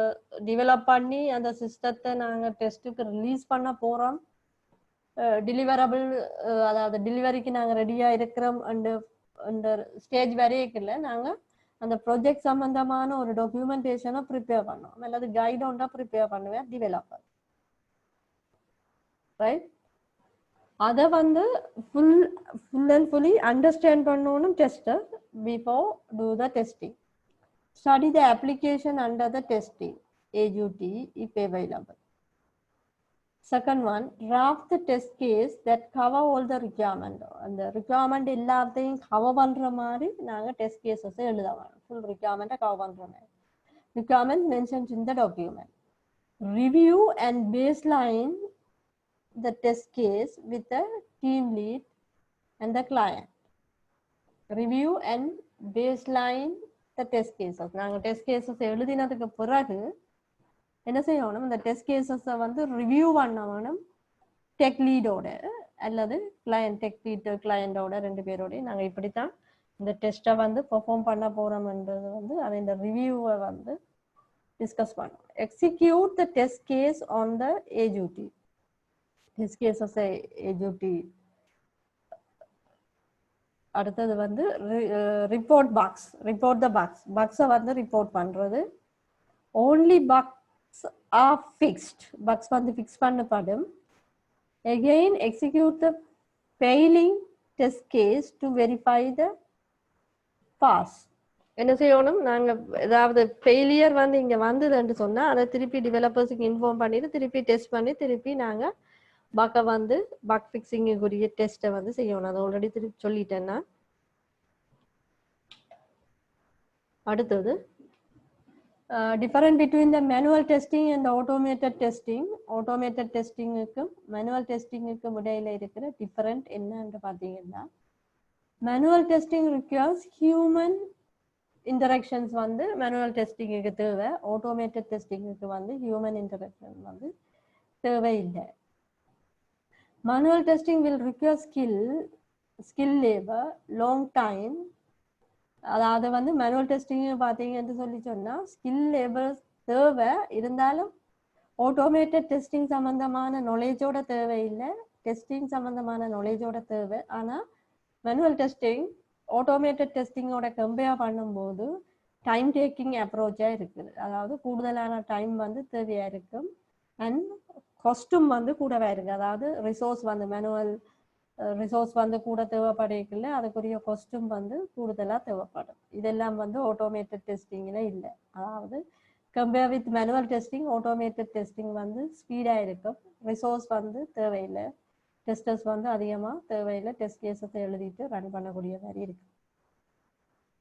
டெவலப் பண்ணி அந்த சிஸ்டத்தை நாங்க டெஸ்ட்டுக்கு ரிலீஸ் பண்ண போறோம், டெலிவரபிள் அதாவது டெலிவரிக்கு நாங்க ரெடியா இருக்கிறோம் அந்த ஸ்டேஜ் வரைக்குள்ள நாங்க அந்த ப்ராஜெக்ட் சம்பந்தமான ஒரு டாக்குமெண்டேஷனை ப்ரிப்பேர் பண்ணோம், அல்லது கைட் ஒன்றா ப்ரிப்பேர் பண்ணுவேன் டெவலப்பர், ரைட்? அதை வந்து ஃபுல் அண்ட் ஃபுல்லி அண்டர்ஸ்டாண்ட் பண்ணணும் tester before to the testing. Study the application under the testing, AUT, if available. Second one, draft the test case that cover all the requirement. And the requirement எல்லாத்தையும் cover பண்ற மாதிரி நாங்க test cases எழுதலாம். Full requirement cover பண்ற மாதிரி. Requirement mentioned in the document. Review and baseline the test case with the team lead and the client. Review and baseline test cases. நாங்க test cases எழுதினதுக்கு பிறகு என்ன செய்யணும், இந்த டெஸ்ட் கேசஸை வந்து review பண்ணணும் டெக் லீடோட அல்லது டெக் லீட் கிளையண்டோட ரெண்டு பேரோட நாங்க இப்படித்தான் இந்த டெஸ்ட்டை வந்து பெர்ஃபார்ம் பண்ண போறோம்ன்றது வந்து அதை இந்த ரிவ்யூவை வந்து டிஸ்கஸ் பண்ணோம். Execute the test case on the AUT. Test cases AUT. அடுத்தது வந்து report bugs. Report the bugs. பக்ஸை வந்து ரிப்போர்ட் பண்றது. Only bugs are fixed. Bugs வந்து ஃபிக்ஸ் பண்ணப்படும். Again execute the failing test case to verify the pass. என்ன செய்யணும், நாங்க ஏதாவது ஃபெயிலியர் வந்து இங்க வந்ததுன்னு சொன்னா அதை திருப்பி டெவலப்பர்ஸுக்கு இன்ஃபார்ம் பண்ணிட்டு திருப்பி டெஸ்ட் பண்ணி திருப்பி நாங்க பக்கை வந்து பக் ஃபிக்ஸிங்குரிய டெஸ்ட்டை வந்து செய்யணும். அதை ஆல்ரெடி திருப்பி சொல்லிட்டேன்னா. அடுத்தது difference between the manual testing and automated testing. Automated டெஸ்டிங்குக்கும் மேனுவல் டெஸ்டிங்குக்கும் இடையில இருக்கிற டிஃபரண்ட் என்னன்னு பார்த்தீங்கன்னா, manual testing requires human interactions வந்து மேனுவல் டெஸ்டிங்குக்கு தேவை. ஆட்டோமேட்டட் டெஸ்டிங்குக்கு வந்து ஹியூமன் இன்டராக்ஷன் வந்து தேவையில்லை. Manual testing will require skill labor, long time. அதாவது வந்து மேனுவல் டெஸ்டிங் பார்த்தீங்கன்னு சொல்லி சொன்னால் ஸ்கில் லேபர் தேவை, இருந்தாலும் ஆட்டோமேட்டட் டெஸ்டிங் சம்மந்தமான நாலேஜோட தேவையில்லை, டெஸ்டிங் சம்மந்தமான நாலேஜோட தேவை. ஆனால் மேனுவல் டெஸ்டிங் ஆட்டோமேட்டட் டெஸ்டிங்கோட கம்பேர் பண்ணும்போது டைம் டேக்கிங் அப்ரோச்சாக இருக்குது. அதாவது கூடுதலான டைம் வந்து தேவையாக இருக்கும் அண்ட் காஸ்ட்டும் வந்து கூடவே இருக்குது. அதாவது ரிசோர்ஸ் வந்து மேனுவல் ரிசோர்ஸ் வந்து கூட தேவைப்படைக்கல, அதுக்குரிய காஸ்ட்டும் வந்து கூடுதலாக தேவைப்படும். இதெல்லாம் வந்து ஆட்டோமேட்டட் டெஸ்டிங்கில் இல்லை. அதாவது compare with manual testing automated testing வந்து ஸ்பீடாக இருக்கும், ரிசோர்ஸ் வந்து தேவையில்லை, டெஸ்டர்ஸ் வந்து அதிகமாக தேவையில்லை, டெஸ்ட் கேஸத்தை எழுதிட்டு ரன் பண்ணக்கூடிய மாதிரி இருக்கு.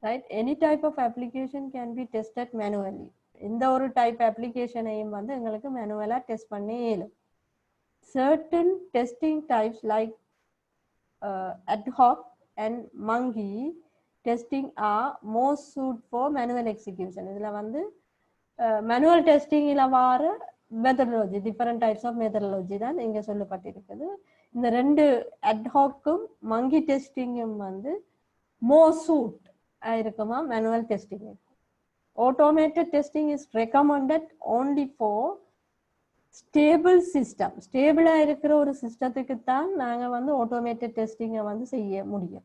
Right, any type of application can be tested manually. எந்த ஒரு டைப் அப்ளிகேஷனையும் வந்து எங்களுக்கு மேனுவலாக டெஸ்ட் பண்ணி இயலும். Certain testing types like ad hoc and monkey testing are most suited for manual execution. இதில் வந்து மேனுவல் டெஸ்டிங்கில் வர methodology, different types of methodology தான் இங்கே சொல்லப்பட்டிருக்குது. இந்த ரெண்டு அட்ஹாக்கும் மங்கி டெஸ்டிங்கும் வந்து மோஸ்ட் சூட் இருக்குமா manual testing. Automated testing is recommended only for stable system. ஸ்டேபிளாக இருக்கிற ஒரு சிஸ்டத்துக்கு தான் நாங்கள் வந்து ஆட்டோமேட்டட் டெஸ்டிங்கை வந்து செய்ய முடியும்.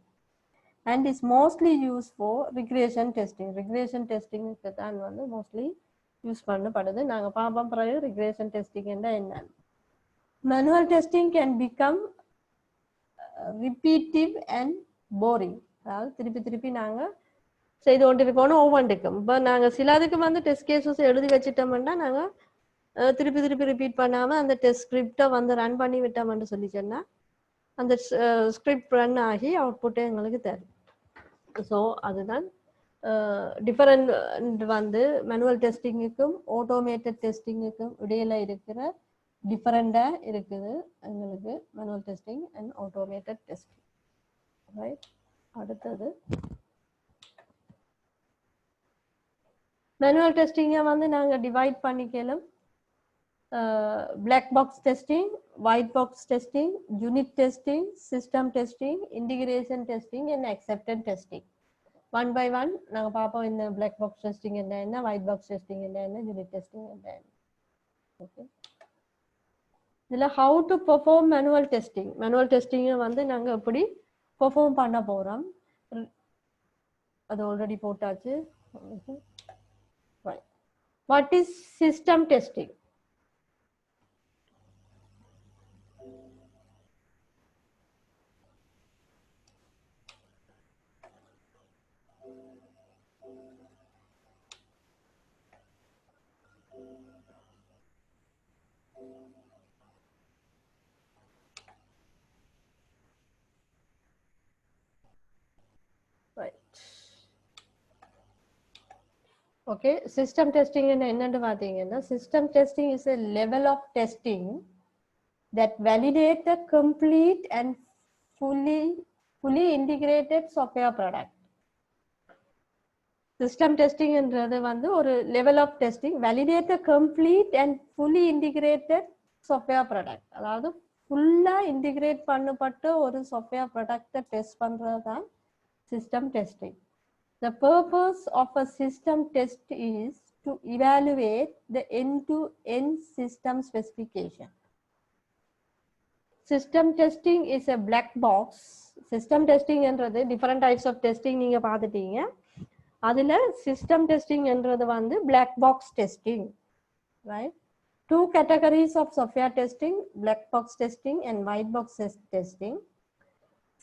And is mostly use for regression testing. Regression டெஸ்டிங்க்கு தான் வந்து மோஸ்ட்லி யூஸ் பண்ணப்படுது. நாங்கள் பார்ப்போம் பிறகு ரிக்ரேஷன் டெஸ்டிங் என்ன. Manual testing can become repetitive and boring. அதாவது திருப்பி திருப்பி நாங்கள் செய்து கொண்டிருக்கோன்னு ஒவ்வொன்றுக்கும். இப்போ நாங்கள் சிலதுக்கு வந்து டெஸ்ட் கேஸஸ் எழுதி வச்சுட்டோம்னா நாங்கள் திருப்பி திருப்பி ரிப்பீட் பண்ணாமல் அந்த டெஸ்ட் ஸ்கிரிப்டை வந்து ரன் பண்ணி விட்டோம்னு சொல்லி சொன்னால் அந்த ஸ்கிரிப்ட் ரன் ஆகி அவுட்புட்டே எங்களுக்கு தரும். ஸோ அதுதான் டிஃபரெண்ட் வந்து மேனுவல் டெஸ்டிங்குக்கும் ஆட்டோமேட்டட் டெஸ்டிங்குக்கும் இடையில இருக்கிற டிஃபரெண்டாக இருக்குது எங்களுக்கு manual testing and automated testing. Right, அடுத்தது மேனுவல் டெஸ்டிங்கை வந்து நாங்கள் டிவைட் பண்ணிக்கலாம். Black box testing, white box testing, unit testing, system testing, integration testing and acceptance testing. One by one நாங்க பாப்போம் இந்த black box testing என்ன, white box testing என்ன, unit testing என்ன. ஓகே, இதுல how to perform manual testing. manual testing வந்து நாங்க எப்படி perform பண்ண போறோம் அது ஆல்ரெடி போட்டாச்சு. Right. What is system testing? Okay, system testing என்னன்னு பாத்தீங்கன்னா system testing is a level of testing that validate the complete and fully integrated software product. System testing என்றது வந்து ஒரு level of testing validate the complete and fully integrated software product. அதாவது ஃபுல்லா integrate பண்ணப்பட்ட ஒரு software product test பண்றது தான் system testing. The purpose of a system test is to evaluate the end-to-end system specification. System testing is a black box. System testing என்றது different types of testing நீங்க பார்த்துட்டீங்க. அதுல system testing என்றது வந்து black box testing, right? Two categories of software testing, black box testing and white box testing.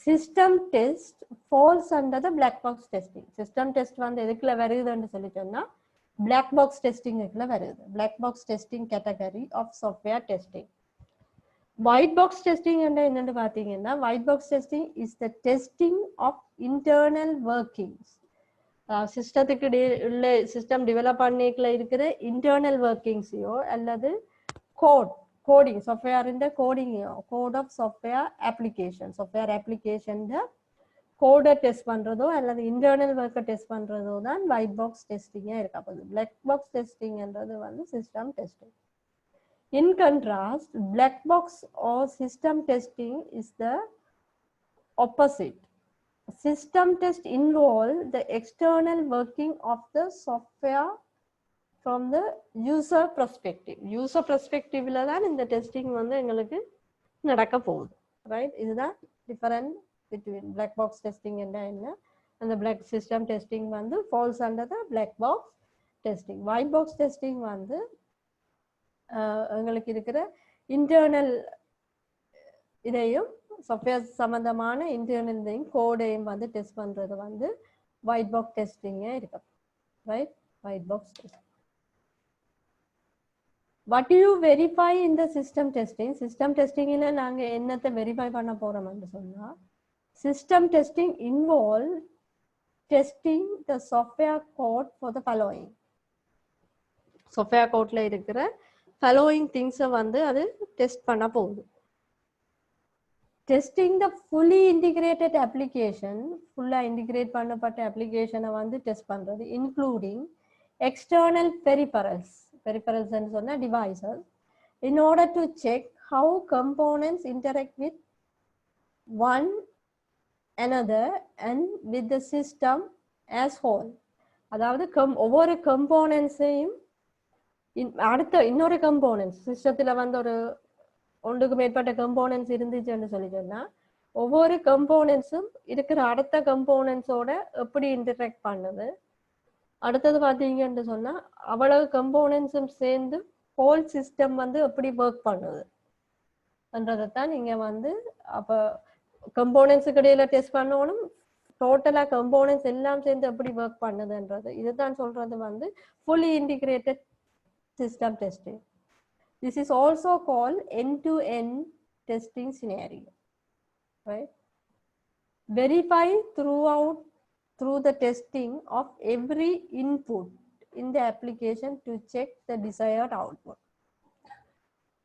System test falls under the black box testing. System test வந்து எதுக்குள்ள வருதுன்னு சொல்லி சொன்னா black box testing எதுக்குள்ள வருது. black box testing category of software testing. White box testing என்னன்னு பாத்தீங்கன்னா white box testing is the testing of internal workings. சிஸ்டத்துக்கு உள்ள சிஸ்டம் டெவலப் பண்ணிக்கல இருக்கிற இன்டர்னல் ஒர்க்கிங்ஸையோ அல்லது கோடிங் சாஃப்ட்வேர் இந்த கோடிங்கையோ கோட் ஆஃப் சாஃப்ட்வேர் அப்ளிகேஷன் கோடை டெஸ்ட் பண்றதோ அல்லது இன்டர்னல் ஒர்க்கை டெஸ்ட் பண்றதோ தான் ஒயிட் பாக்ஸ் டெஸ்டிங்கா இருக்க போகுது. பிளாக் பாக்ஸ் டெஸ்டிங்ன்றது வந்து system testing. In contrast, black box or system testing is the opposite. System test involve the external working of the software from the user perspective. User perspective ல தான் இந்த testing வந்து எங்களுக்கு நடக்க போகுது. Right? இதுதான் different between black box testing என்ன அந்த black system testing வந்து falls under the black box testing. White box testing வந்து எங்களுக்கு இருக்கிற இன்டர்னல் இதையும் சாஃப்ட்வேர் சம்பந்தமான இன்டர்னல் இதையும் கோடையும் வந்து டெஸ்ட் பண்றது வந்து ஒயிட் பாக்ஸ் டெஸ்டிங்கே இருக்கு. Right? White box test. What do you verify in the system testing? System testing ல நாங்க என்னத்தை வெரிஃபை பண்ண போறோம்னு சொன்னா, system testing involve testing the software code for the following. software codeல இருக்கிற following things வந்து அது டெஸ்ட் பண்ண போகுது. Testing the fully integrated application, full integrate பண்ணப்பட்ட application வந்து டெஸ்ட் பண்றது, including external peripherals. Peripherals ன்னு சொன்னா devices, in order to check how components interact with one another and with the system as whole. அதாவது ஒவ்வொரு கம்போனன்ட்ஸையும் அடுத்த இன்னொரு கம்போனன்ட்ஸ் சிஸ்டத்துல வந்து ஒரு ஒன்றுக்கு மேற்பட்ட கம்போனன்ட்ஸ் இருந்துச்சுன்னு சொன்னா ஒவ்வொரு கம்போனன்ட்ஸும் இருக்கிற அடுத்த கம்போனன்ட்ஸோட எப்படி இன்டராக்ட் பண்ணுது, அடுத்தது பார்த்தீங்கன்னு சொன்னா அவ்வளவு கம்போனன்ட்ஸும் சேர்ந்து ஹோல் சிஸ்டம் வந்து எப்படி ஒர்க் பண்ணுதுன்றதைத்தான் நீங்க வந்து அப்ப கம்போனன்ட்ஸுக்கு இடையில டெஸ்ட் பண்ணணும், டோட்டலா கம்போனன்ட்ஸ் எல்லாம் சேர்ந்து எப்படி ஒர்க் பண்ணுதுன்றது. இதுதான் சொல்றது வந்து fully integrated system testing. This is also called end-to-end testing scenario, right? Verify through the testing of every input in the application to check the desired output.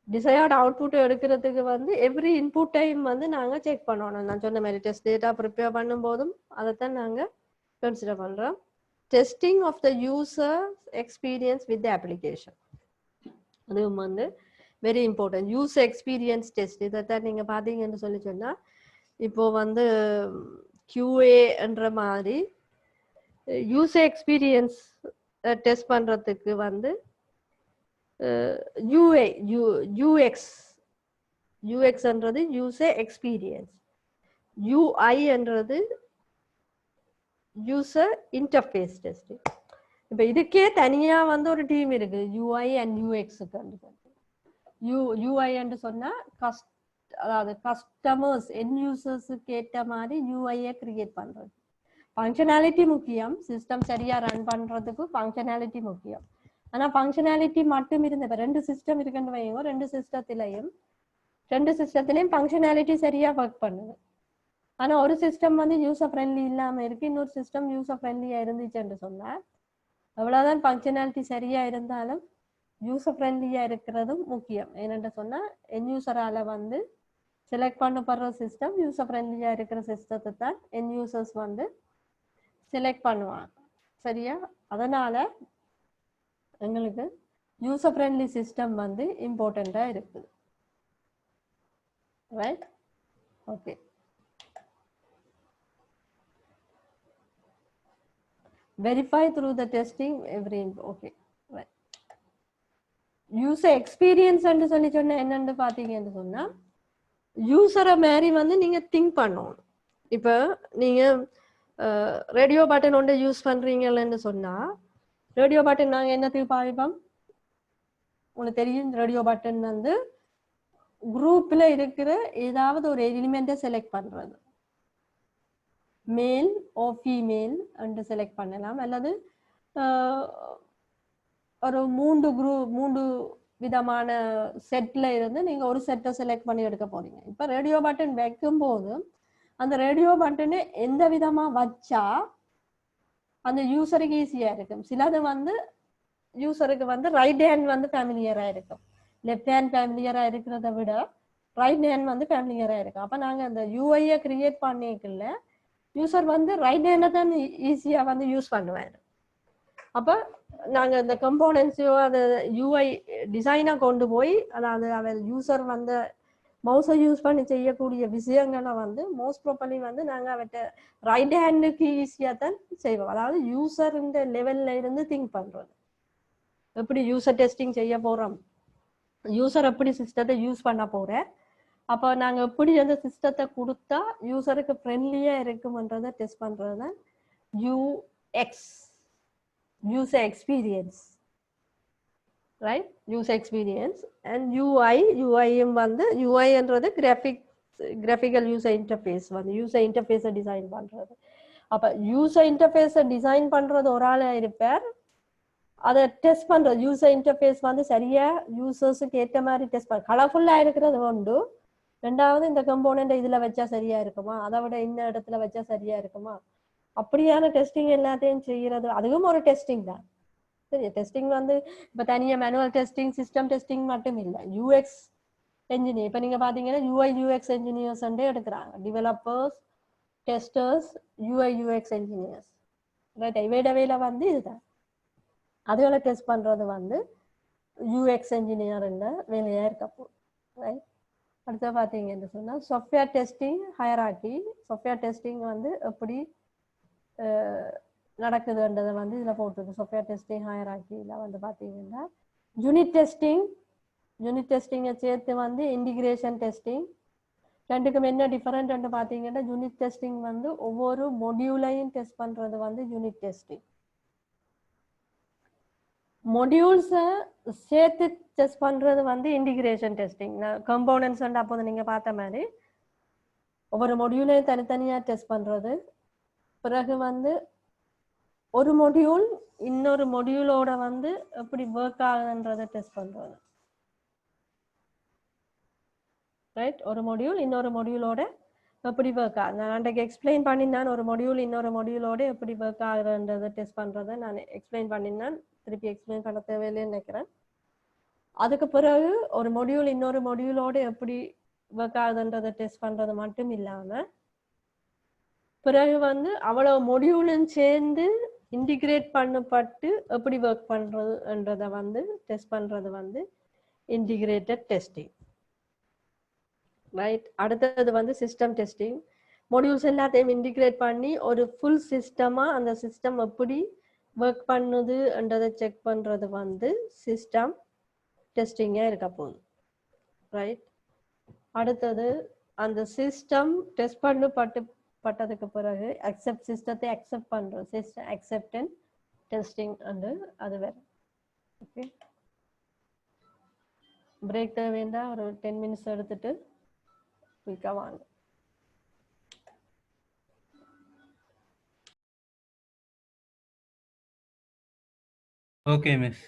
Desired output எடுக்கிறதுக்கு வந்து every input time வந்து நாங்க check பண்ணணும். நான் சொன்ன மாதிரி test data prepare பண்ணும் போதும் அதைத்தான் நாங்க கன்சிடர் பண்றோம். Testing of the user experience with the application. அதுவும் வந்து very important. User experience test இதைத்தான் நீங்க பாத்தீங்கன்னு சொல்லி சொன்னா இப்போ வந்து QAன்ற மாதிரி யூசர் எக்ஸ்பீரியன்ஸ் டெஸ்ட் பண்றதுக்கு வந்து யூஎக்ஸ்ன்றது யூசர் எக்ஸ்பீரியன்ஸ், யூஐன்றது யூசர் இன்டர்ஃபேஸ் டெஸ்டிங். இப்போ இதுக்கே தனியா வந்து ஒரு டீம் இருக்கு யூஐ அண்ட் யூஎக்ஸுக்கு. யூஐ என்று சொன்னா அதாவது கஸ்டமர்ஸ் எண்ட் யூசர்ஸுக்கு ஏற்ற மாதிரி யூஐயை கிரியேட் பண்றது. ஃபங்க்ஷனாலிட்டி முக்கியம், சிஸ்டம் சரியா ரன் பண்றதுக்கு ஃபங்க்ஷனாலிட்டி முக்கியம். ஆனா ஃபங்க்ஷனாலிட்டி மட்டும் இருந்த ரெண்டு சிஸ்டம் இருக்குன்னு வைங்க, ரெண்டு சிஸ்டத்திலையும் ஃபங்க்ஷனாலிட்டி சரியா ஒர்க் பண்ணுது. ஆனா ஒரு சிஸ்டம் வந்து யூசர் ஃப்ரெண்ட்லி இல்லாம இருக்கு, இன்னொரு சிஸ்டம் யூசர் ஃப்ரெண்ட்லியா இருந்துச்சுன்னு சொன்னா எவ்வளவுதான் ஃபங்க்ஷனாலிட்டி சரியா இருந்தாலும் யூசர் ஃப்ரெண்ட்லியா இருக்கிறதும் முக்கியம். ஏன்னு சொன்னா என் யூசரால வந்து செலக்ட் பண்ணப்படுற சிஸ்டம் யூசர் ஃப்ரெண்ட்லியா இருக்கிற சிஸ்டத்தை தான் என் யூசர்ஸ் வந்து செலக்ட் பண்ணுவாங்க. சரியா? அதனால எங்களுக்கு யூசர் ஃப்ரெண்ட்லி சிஸ்டம் வந்து இம்பார்ட்டண்டா இருக்குது. Right? Okay. Verify through the testing every okay, right. User experience ன்னு சொல்லி சொன்னா என்னன்னு பாத்தீங்கன்னு சொன்னா யூசரை மாதிரி வந்து நீங்க திங்க் பண்ணணும். இப்போ நீங்க ரேடியோ பட்டன் ஒன்று யூஸ் பண்றீங்கன்னு சொன்னா ரேடியோ பட்டன் நாங்க என்னத்துக்கு பாவிப்போம் உங்களுக்கு தெரியும். ரேடியோ பட்டன் வந்து குரூப்ல இருக்கிற ஏதாவது ஒரு எலிமெண்ட்டை செலக்ட் பண்றது, மேல் ஓ ஃபீமேல் என்று செலக்ட் பண்ணலாம், அல்லது ஒரு மூன்று விதமான செட்ல இருந்து நீங்க ஒரு செட்டை செலக்ட் பண்ணி எடுக்க போறீங்க. இப்ப ரேடியோ பட்டன் வைக்கும் போது அந்த ரேடியோ பட்டனை எந்த விதமா வச்சா அந்த யூசருக்கு ஈஸியா இருக்கும். சிலது வந்து யூசருக்கு வந்து ரைட் ஹேண்ட் வந்து ஃபேமிலியரா இருக்கும், லெஃப்ட் ஹேண்ட் ஃபேமிலியரா இருக்கிறத விட ரைட் ஹேண்ட் வந்து ஃபேமிலியரா இருக்கும். அப்ப நாங்க அந்த யூஐயை கிரியேட் பண்ணிக்கல யூசர் வந்து ரைட் ஹேண்டை தான் ஈஸியா வந்து யூஸ் பண்ணுவாரு. அப்ப நாங்க இந்த கம்போனன்ட்ஸையோ அதை யூஐ டிசைனா கொண்டு போய் அதாவது அவர் யூசர் வந்து மவுஸை யூஸ் பண்ணி செய்யக்கூடிய விஷயங்களை வந்து மோஸ்ட் ப்ராப்பர்லி வந்து நாங்க அவர்கிட்ட ரைட் ஹேண்டுக்கு ஈஸியா தான் செய்வோம். அதாவது யூசர் இந்த லெவல்ல இருந்து திங்க் பண்றது, எப்படி யூசர் டெஸ்டிங் செய்ய போறோம், யூசர் எப்படி சிஸ்டத்தை யூஸ் பண்ண போற, அப்போ நாங்க எப்படி அந்த சிஸ்டத்தை கொடுத்தா யூசருக்கு ஃப்ரெண்ட்லியா இருக்கும்ன்றதை டெஸ்ட் பண்றது தான் UX, user experience, right? User experience. And UI வந்து UI என்றது graphical user interface வந்து user interface டிசைன் பண்றது. அப்ப user interface டிசைன் பண்றது ஒரு ஆளா இருப்பார், அதை டெஸ்ட் பண்றது யூசர் இன்டர்ஃபேஸ் வந்து சரியா யூசர்ஸுக்கு ஏற்ற மாதிரி டெஸ்ட் பண்ண கலர்ஃபுல்லா இருக்கிறது உண்டு. ரெண்டாவது இந்த கம்போனண்ட் இதுல வச்சா சரியா இருக்குமா, அதை விட இந்த இடத்துல வச்சா சரியா இருக்குமா, அப்படியான டெஸ்டிங் எல்லாத்தையும் செய்யறது அதுவும் ஒரு டெஸ்டிங் தான். சரி, டெஸ்டிங் வந்து இப்ப தனியா மேனுவல் டெஸ்டிங் சிஸ்டம் டெஸ்டிங் மட்டும் இல்லை, யூஎக்ஸ் என்ஜினியர் இப்ப நீங்க பாத்தீங்கன்னா யூஐ யூஎக்ஸ் என்ஜினியர்ஸ் எடுக்கிறாங்க, developers, testers, UI UX engineers, right? இவையோட வேலை வந்து இதுதான். அதுகளை டெஸ்ட் பண்றது வந்து யூஎக்ஸ் என்ஜினியர் வேலையா இருக்கப்போ, ரைட்? அடுத்த பாத்தீங்கன்னு சொன்னா software testing hierarchy. Software testing வந்து எப்படி நடக்குதுன்றதை வந்து இதுல போட்டுருக்கு. சாஃப்ட்வேர் டெஸ்டிங் ஹையரார்கில வந்து பாத்தீங்கன்னா யூனிட் டெஸ்டிங்கை சேர்த்து வந்து இன்டிகிரேஷன் டெஸ்டிங். ரெண்டுக்கும் என்ன டிஃபரெண்ட் பாத்தீங்கன்னா யூனிட் டெஸ்டிங் வந்து ஒவ்வொரு மொடியூலையும் டெஸ்ட் பண்றது வந்து யூனிட் டெஸ்டிங், மொடியூல்ஸை சேர்த்து டெஸ்ட் பண்றது வந்து இன்டிகிரேஷன் டெஸ்டிங். கம்போனன்ட்ஸ் அப்போது நீங்க பார்த்த மாதிரி ஒவ்வொரு மொடியூலையும் தனித்தனியா டெஸ்ட் பண்றது, பிறகு வந்து ஒரு மொடியூல் இன்னொரு மொடியூலோட வந்து எப்படி ஒர்க் ஆகுதுன்றதை டெஸ்ட் பண்றது, ரைட்? ஒரு மொடியூல் இன்னொரு மொடியூலோட எப்படி ஒர்க் ஆகுது, நான் அன்றைக்கு எக்ஸ்பிளைன் பண்ணினான். ஒரு மொடியூல் இன்னொரு மொடியூலோட எப்படி ஒர்க் ஆகுதுன்றதை டெஸ்ட் பண்றதை நான் எக்ஸ்பிளைன் பண்ணினான், திருப்பி எக்ஸ்பிளைன் பண்ண தேவையில்லைன்னு நினைக்கிறேன். அதுக்கு பிறகு ஒரு மொடியூல் இன்னொரு மொடியூலோட எப்படி ஒர்க் ஆகுதுன்றதை டெஸ்ட் பண்றது மட்டும் இல்லாம பிறகு வந்து அவ்வளவு மொடியூலும் சேர்ந்து இன்டிகிரேட் பண்ணப்பட்டு எப்படி ஒர்க் பண்றதுன்றதை வந்து டெஸ்ட் பண்றது வந்து இன்டிகிரேட்டட் டெஸ்டிங், ரைட்? அடுத்தது வந்து சிஸ்டம் டெஸ்டிங். மொடியூல்ஸ் எல்லாத்தையும் இன்டிகிரேட் பண்ணி ஒரு ஃபுல் சிஸ்டமா அந்த சிஸ்டம் எப்படி ஒர்க் பண்ணுதுன்றதை செக் பண்றது வந்து சிஸ்டம் டெஸ்டிங்கா இருக்க போகுது, ரைட்? அடுத்தது அந்த சிஸ்டம் டெஸ்ட் பட்டதுக்கு பிறகு சிஸ்டத்தை அக்செப்ட் பண்றோம், சிஸ்டம் அக்செப்டன்ஸ் டெஸ்டிங் அது வேற. ஓகே, பிரேக் தேவை வேண்டாம், ஒரு 10 மினிட்ஸ் எடுத்துட்டு குயிக்கா வாங்க. Okay, miss.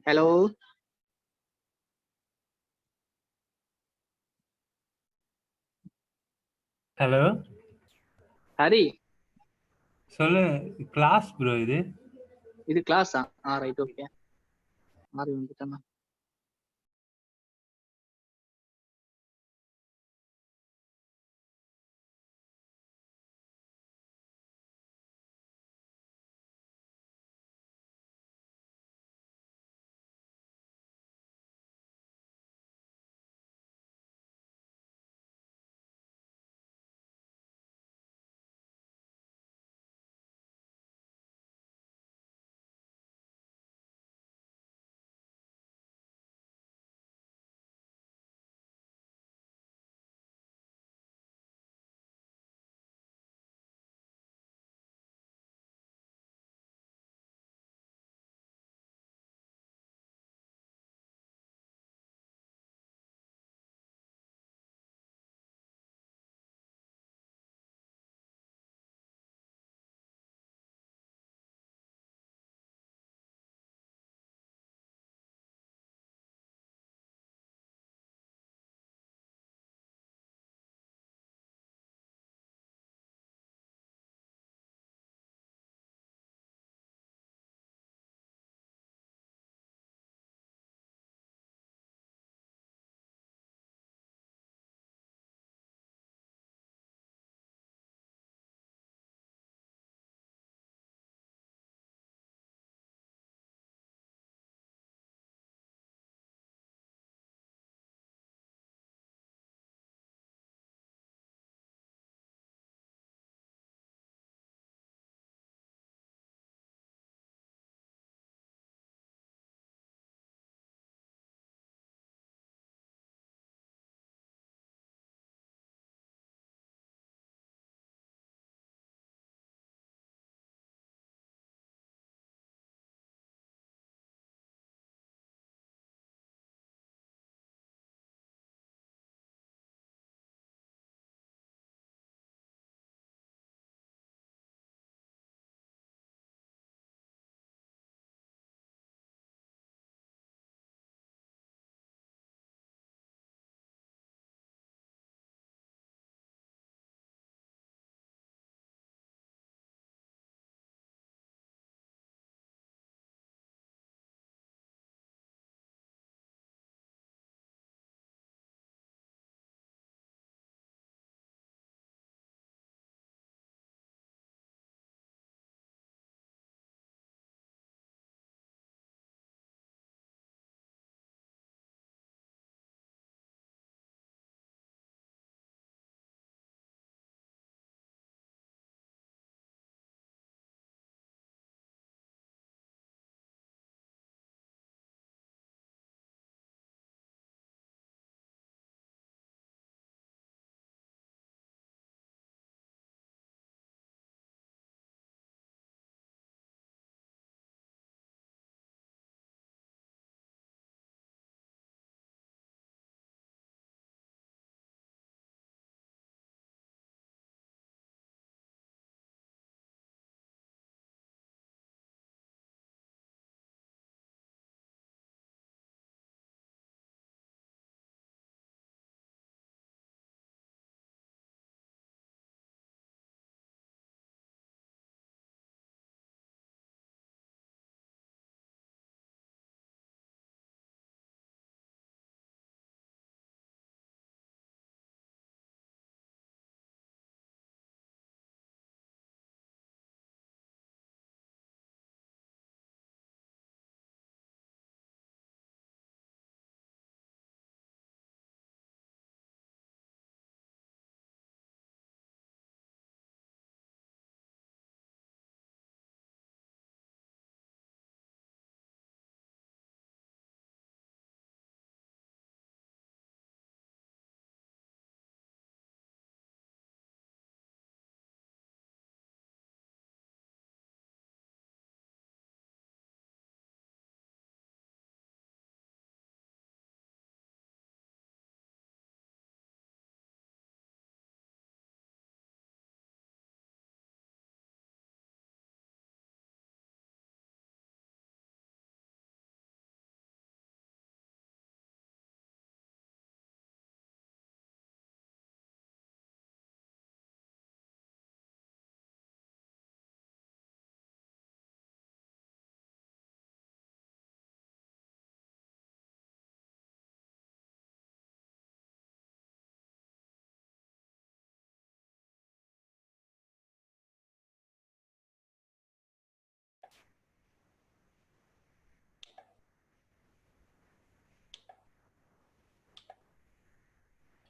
Hello. Hello Hari. சொல்லு. கிளாஸ் ப்ரோ இது. இது கிளாஸா? Right, okay. மாறி வந்துட்டேன்.